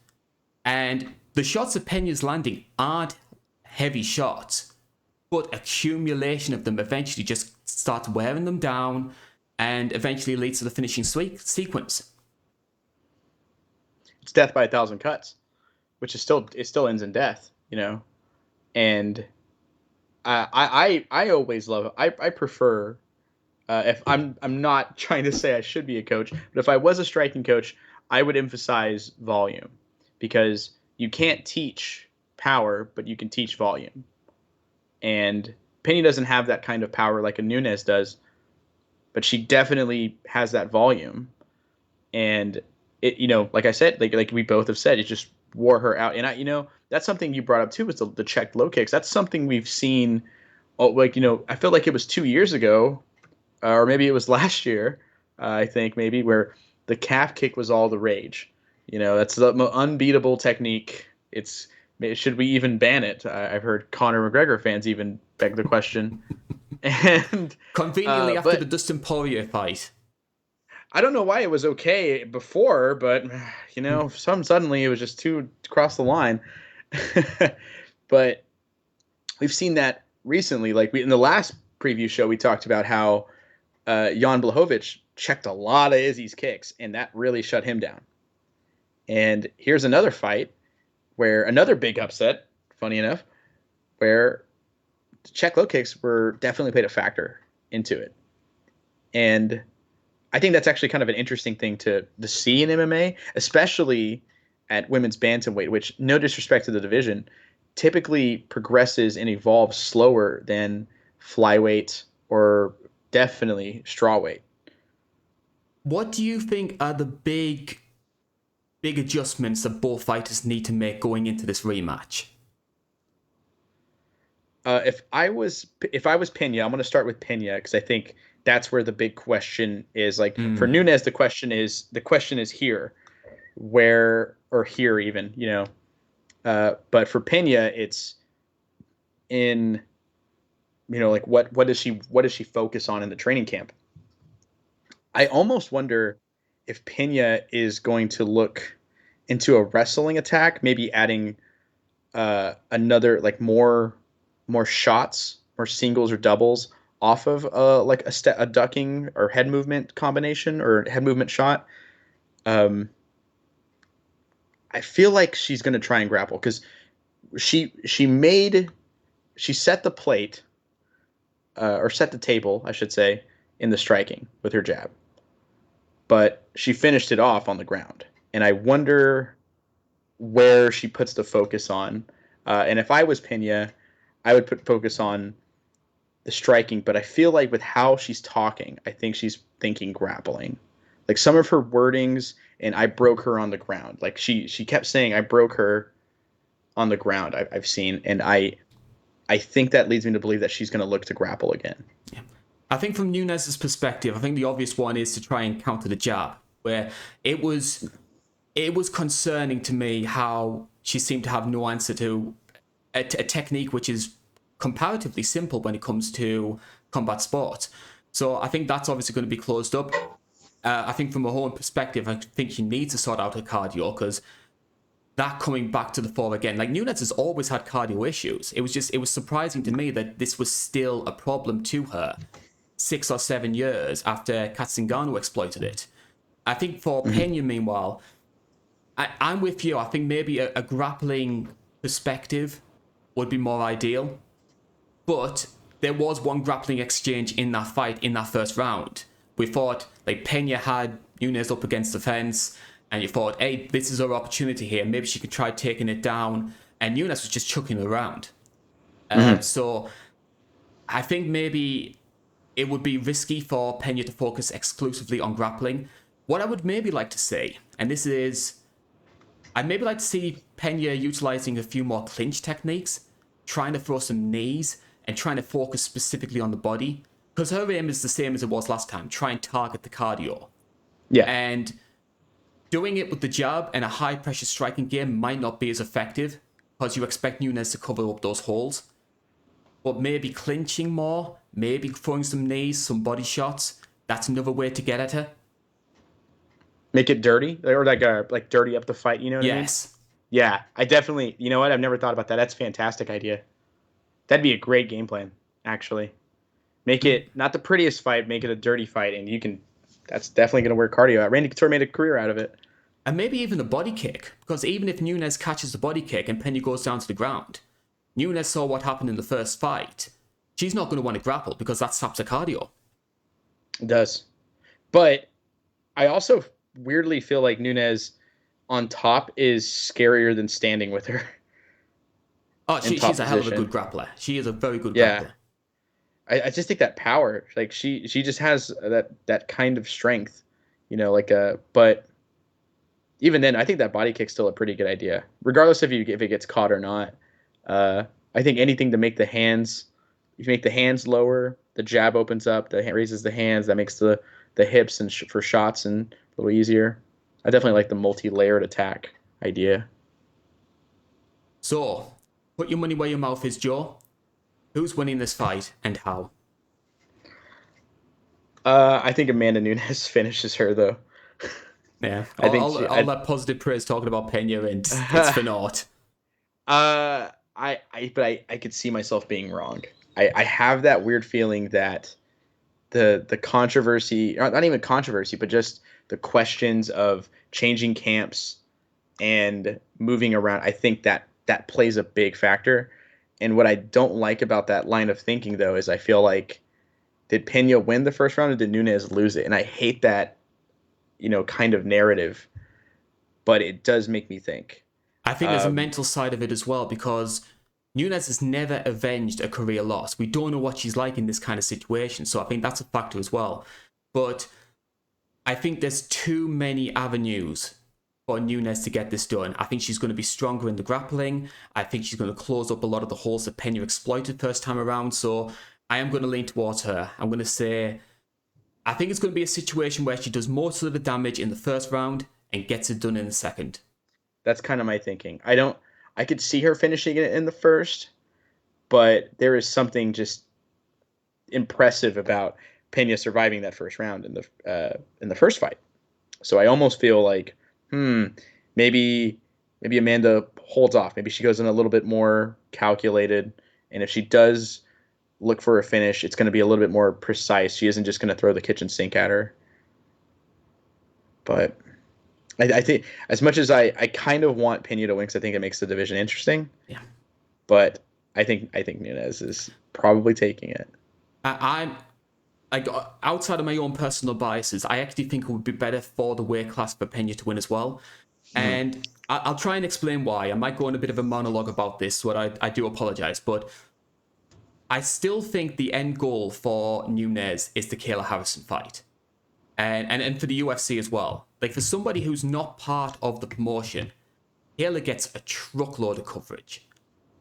And the shots that Pena's landing aren't heavy shots, but accumulation of them eventually just starts wearing them down and eventually leads to the finishing sequence. It's death by 1,000 cuts, which is still ends in death, and I always love it. I prefer, if I'm not trying to say I should be a coach, but if I was a striking coach, I would emphasize volume, because you can't teach power, but you can teach volume. And Pena doesn't have that kind of power like a Nunes does, but she definitely has that volume. And it, like I said, like we both have said, it just wore her out. And that's something you brought up too, was the checked low kicks. That's something we've seen. I feel like it was 2 years ago, or maybe it was last year. I think maybe, where the calf kick was all the rage. That's the unbeatable technique. Should we even ban it? I've heard Conor McGregor fans even beg the question. And conveniently after the Dustin Poirier fight. I don't know why it was okay before, but suddenly it was just too across the line. But we've seen that recently. Like in the last preview show, we talked about how Jan Blachowicz checked a lot of Izzy's kicks, and that really shut him down. And here's another fight where another big upset, funny enough, where check low kicks were definitely played a factor into it. And I think that's actually kind of an interesting thing to see in MMA, especially at women's bantamweight, which, no disrespect to the division, typically progresses and evolves slower than flyweight or definitely strawweight. What do you think are the big adjustments that both fighters need to make going into this rematch? If I was Pena, I'm going to start with Pena, because I think that's where the big question is. Like for Nunes, the question is here, where, or here even, but for Pena, it's in, like what does she focus on in the training camp? I almost wonder if Pena is going to look into a wrestling attack, maybe adding another, like more shots, more singles or doubles off of like a ducking or head movement combination or head movement shot. I feel like she's going to try and grapple, because she set the plate, or set the table, I should say, in the striking with her jab, but she finished it off on the ground. And I wonder where she puts the focus on. And if I was Pena, I would put focus on the striking, but I feel like with how she's talking, I think she's thinking grappling. Like some of her wordings, and I broke her on the ground. Like she kept saying, I broke her on the ground, I've seen. And I think that leads me to believe that she's going to look to grapple again. Yeah. I think from Nunes's perspective, I think the obvious one is to try and counter the jab, where it was concerning to me how she seemed to have no answer to a technique which is comparatively simple when it comes to combat sports. So I think that's obviously going to be closed up. I think from a whole perspective, I think she needs to sort out her cardio, because that coming back to the fore again, like Nunes has always had cardio issues. It was surprising to me that this was still a problem to her 6 or 7 years after Katzingano exploited it. I think for Pena, meanwhile, I'm with you. I think maybe a grappling perspective would be more ideal. But there was one grappling exchange in that fight in that first round. We thought, like, Pena had Nunes up against the fence, and you thought, hey, this is our opportunity here. Maybe she could try taking it down. And Nunes was just chucking it around. So I think maybe it would be risky for Pena to focus exclusively on grappling. What I would maybe like to see, and this is, I'd maybe like to see Pena utilizing a few more clinch techniques, trying to throw some knees, and trying to focus specifically on the body. Because her aim is the same as it was last time, try and target the cardio. Yeah. And doing it with the jab and a high-pressure striking game might not be as effective, because you expect Nunes to cover up those holes. But maybe clinching more, maybe throwing some knees, some body shots, that's another way to get at her. Make it dirty, or like dirty up the fight. You know what I mean? Yes. Yeah, I definitely. You know what? I've never thought about that. That's a fantastic idea. That'd be a great game plan, actually. Make it not the prettiest fight, make it a dirty fight, and you can. That's definitely going to work cardio out. Randy Couture made a career out of it. And maybe even a body kick, because even if Nunes catches the body kick and Pena goes down to the ground, Nunes saw what happened in the first fight. She's not going to want to grapple because that stops her cardio. It does. But I also weirdly feel like Nunes on top is scarier than standing with her. Oh, she's a hell of a good grappler. She is a very good Yeah. grappler. I just think that power, like she just has that kind of strength, but even then, I think that body kick's still a pretty good idea, regardless if it gets caught or not. I think anything to make the hands, if you make the hands lower, the jab opens up, raises the hands, that makes the hips and for shots and a little easier. I definitely like the multi-layered attack idea. So, put your money where your mouth is, Joe. Who's winning this fight and how? I think Amanda Nunes finishes her though. Yeah, all that positive praise talking about Pena and it's for naught. But I could see myself being wrong. I have that weird feeling that the controversy, not even controversy, but just the questions of changing camps and moving around, I think that plays a big factor. And what I don't like about that line of thinking, though, is I feel like, did Pena win the first round or did Nunes lose it? And I hate that, kind of narrative. But it does make me think. I think there's a mental side of it as well, because Nunes has never avenged a career loss. We don't know what she's like in this kind of situation. So I think that's a factor as well. But I think there's too many avenues for Nunes to get this done. I think she's going to be stronger in the grappling. I think she's going to close up a lot of the holes that Pena exploited first time around. So I am going to lean towards her. I'm going to say, I think it's going to be a situation where she does most of the damage in the first round and gets it done in the second. That's kind of my thinking. I could see her finishing it in the first, but there is something just impressive about Pena surviving that first round in the first fight. So I almost feel like, maybe Amanda holds off. Maybe she goes in a little bit more calculated. And if she does look for a finish, it's going to be a little bit more precise. She isn't just going to throw the kitchen sink at her. But I think as much as I kind of want Pena to win, because I think it makes the division interesting. Yeah. But I think Nunes is probably taking it. I'm outside of my own personal biases, I actually think it would be better for the weight class for Pena to win as well. And I'll try and explain why. I might go on a bit of a monologue about this, so I do apologize. But I still think the end goal for Nunes is the Kayla Harrison fight. And for the UFC as well. Like, for somebody who's not part of the promotion, Kayla gets a truckload of coverage.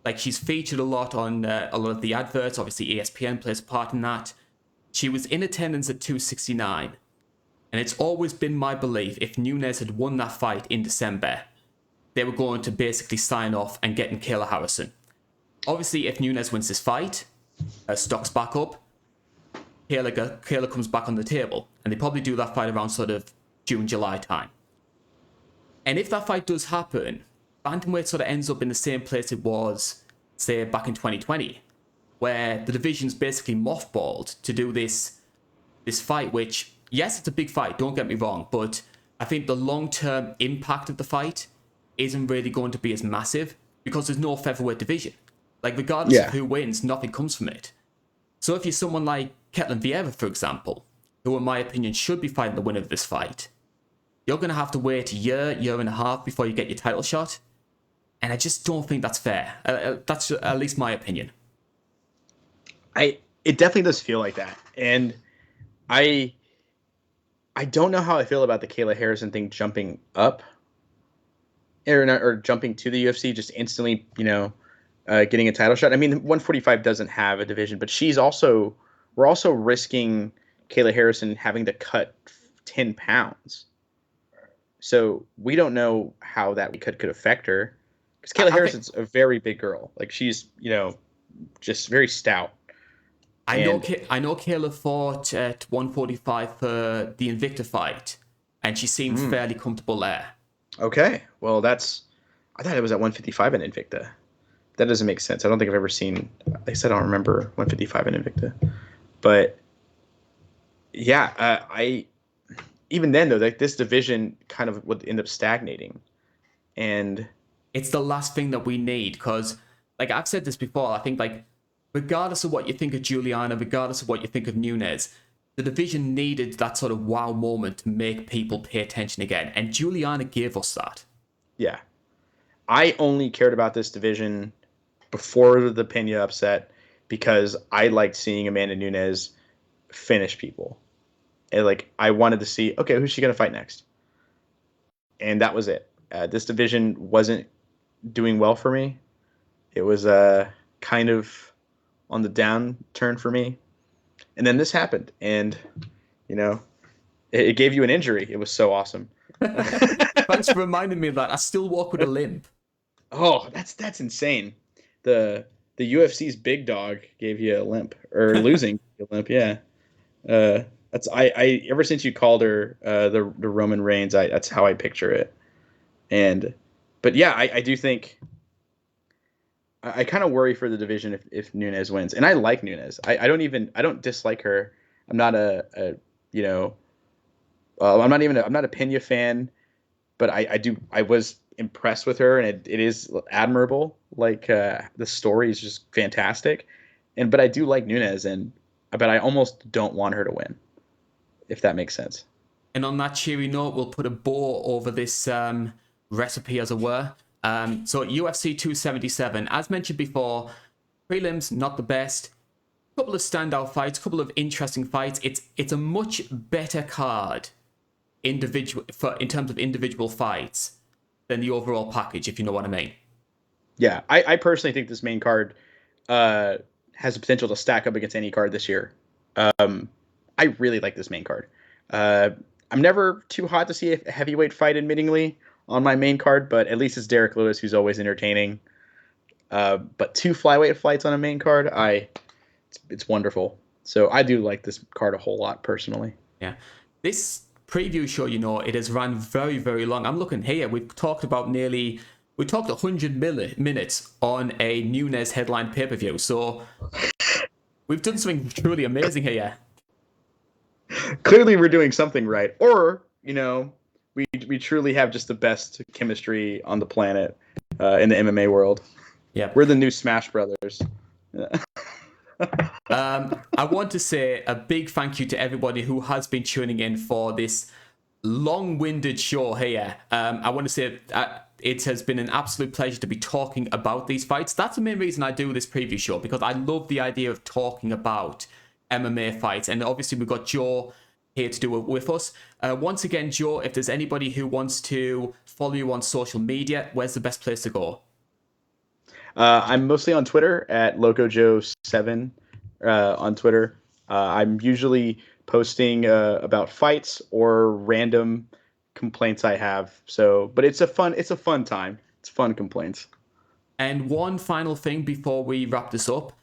Like, she's featured a lot on a lot of the adverts. Obviously, ESPN plays a part in that. She was in attendance at 269. And it's always been my belief, if Nunes had won that fight in December, they were going to basically sign off and get in Kayla Harrison. Obviously, if Nunes wins this fight, her stock's back up, Kayla comes back on the table. And they probably do that fight around sort of June, July time. And if that fight does happen, Bantamweight sort of ends up in the same place it was, say, back in 2020, where the division's basically mothballed to do this fight, which, yes, it's a big fight, don't get me wrong, but I think the long-term impact of the fight isn't really going to be as massive because there's no featherweight division. Like, regardless of Yeah. who wins, nothing comes from it. So if you're someone like Ketlen Vieira, for example, who in my opinion should be fighting the winner of this fight, you're going to have to wait a year and a half before you get your title shot. And I just don't think that's fair. That's at least my opinion. It definitely does feel like that. And I don't know how I feel about the Kayla Harrison thing jumping up or jumping to the UFC just instantly, getting a title shot. I mean, 145 doesn't have a division, but we're also risking Kayla Harrison having to cut 10 pounds. So we don't know how that could affect her, because Kayla Harrison's a very big girl. Like, she's, just very stout. I know Kayla fought at 145 for the Invicta fight, and she seemed fairly comfortable there. Okay, well, I thought it was at 155 in Invicta. That doesn't make sense. I don't think I've ever seen. I said I don't remember 155 in Invicta, but yeah, even then though, like, this division kind of would end up stagnating, and it's the last thing that we need, because, like I've said this before, I think, like, regardless of what you think of Julianna, regardless of what you think of Nunes, the division needed that sort of wow moment to make people pay attention again, and Julianna gave us that. Yeah, I only cared about this division before the Pena upset because I liked seeing Amanda Nunes finish people. And, like, I wanted to see, okay, who's she going to fight next? And that was it. This division wasn't doing well for me. It was kind of on the downturn for me. And then this happened. And, it gave you an injury. It was so awesome. Thanks for reminding me of that. I still walk with a limp. Oh, that's insane. The UFC's big dog gave you a limp, or losing a limp. Yeah. That's I ever since you called her the Roman Reigns, that's how I picture it. But yeah, I do think I kind of worry for the division if Nunes wins, and I like Nunes. I don't dislike her. I'm not I'm not a Pena fan, but I was impressed with her, and it is admirable. Like, the story is just fantastic, but I do like Nunes, but I almost don't want her to win, if that makes sense. And on that cheery note, we'll put a bow over this recipe, as it were. So UFC 277, as mentioned before, prelims not the best. Couple of standout fights, couple of interesting fights. It's a much better card in terms of individual fights than the overall package, if you know what I mean. Yeah, I personally think this main card has the potential to stack up against any card this year. I really like this main card. I'm never too hot to see a heavyweight fight, admittingly, on my main card, but at least it's Derrick Lewis, who's always entertaining. But 2 flyweight fights on a main card, it's wonderful. So I do like this card a whole lot, personally. Yeah. This preview show, it has run very, very long. I'm looking here. We talked 100 minutes on a Nunes headline pay-per-view. So we've done something truly amazing here. Clearly we're doing something right. Or, we truly have just the best chemistry on the planet in the MMA world. Yeah. We're the new Smash Brothers. I want to say a big thank you to everybody who has been tuning in for this long-winded show here. I want to say it has been an absolute pleasure to be talking about these fights. That's the main reason I do this preview show, because I love the idea of talking about MMA fights. And obviously we've got Joe here to do it with us. Once again, Joe, if there's anybody who wants to follow you on social media, where's the best place to go? I'm mostly on Twitter at LocoJoe7 on Twitter. I'm usually posting about fights or random complaints I have. But it's a fun time. It's fun complaints. And one final thing before we wrap this up.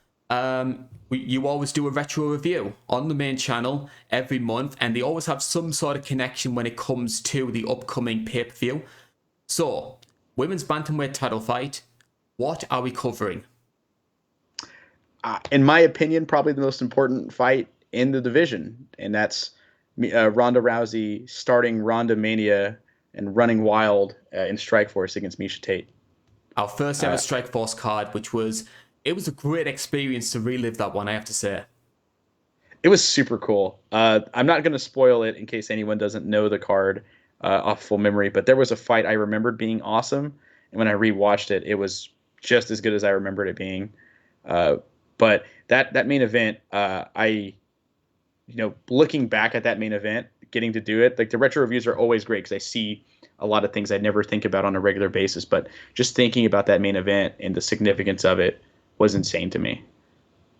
You always do a retro review on the main channel every month, and they always have some sort of connection when it comes to the upcoming pay-per-view. So, women's bantamweight title fight. What are we covering? In my opinion, probably the most important fight in the division, and that's Ronda Rousey starting Ronda Mania and running wild in Strikeforce against Miesha Tate. Our first ever Strikeforce card, it was a great experience to relive that one, I have to say. It was super cool. I'm not going to spoil it in case anyone doesn't know the card off full memory, but there was a fight I remembered being awesome, and when I rewatched it, it was just as good as I remembered it being. But that main event, looking back at that main event, getting to do it, like the retro reviews are always great because I see a lot of things I never think about on a regular basis. But just thinking about that main event and the significance of it was insane to me.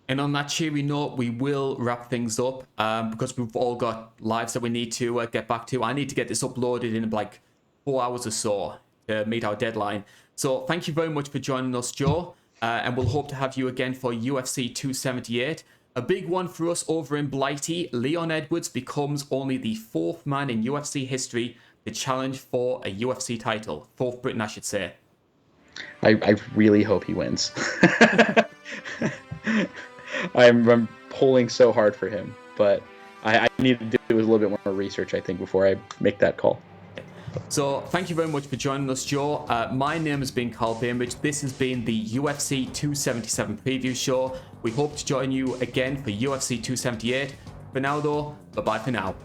And on that cheery note, we will wrap things up because we've all got lives that we need to get back to. I need to get this uploaded in like 4 hours or so to meet our deadline. So thank you very much for joining us, Joe. And we'll hope to have you again for UFC 278. A big one for us over in Blighty. Leon Edwards becomes only the 4th man in UFC history to challenge for a UFC title. 4th Briton, I should say. I really hope he wins. I'm pulling so hard for him, but I need to do a little bit more research, I think, before I make that call. So thank you very much for joining us, Joe. My name has been Karl Bainbridge. This has been the UFC 277 preview show. We hope to join you again for UFC 278. For now, though, bye-bye for now.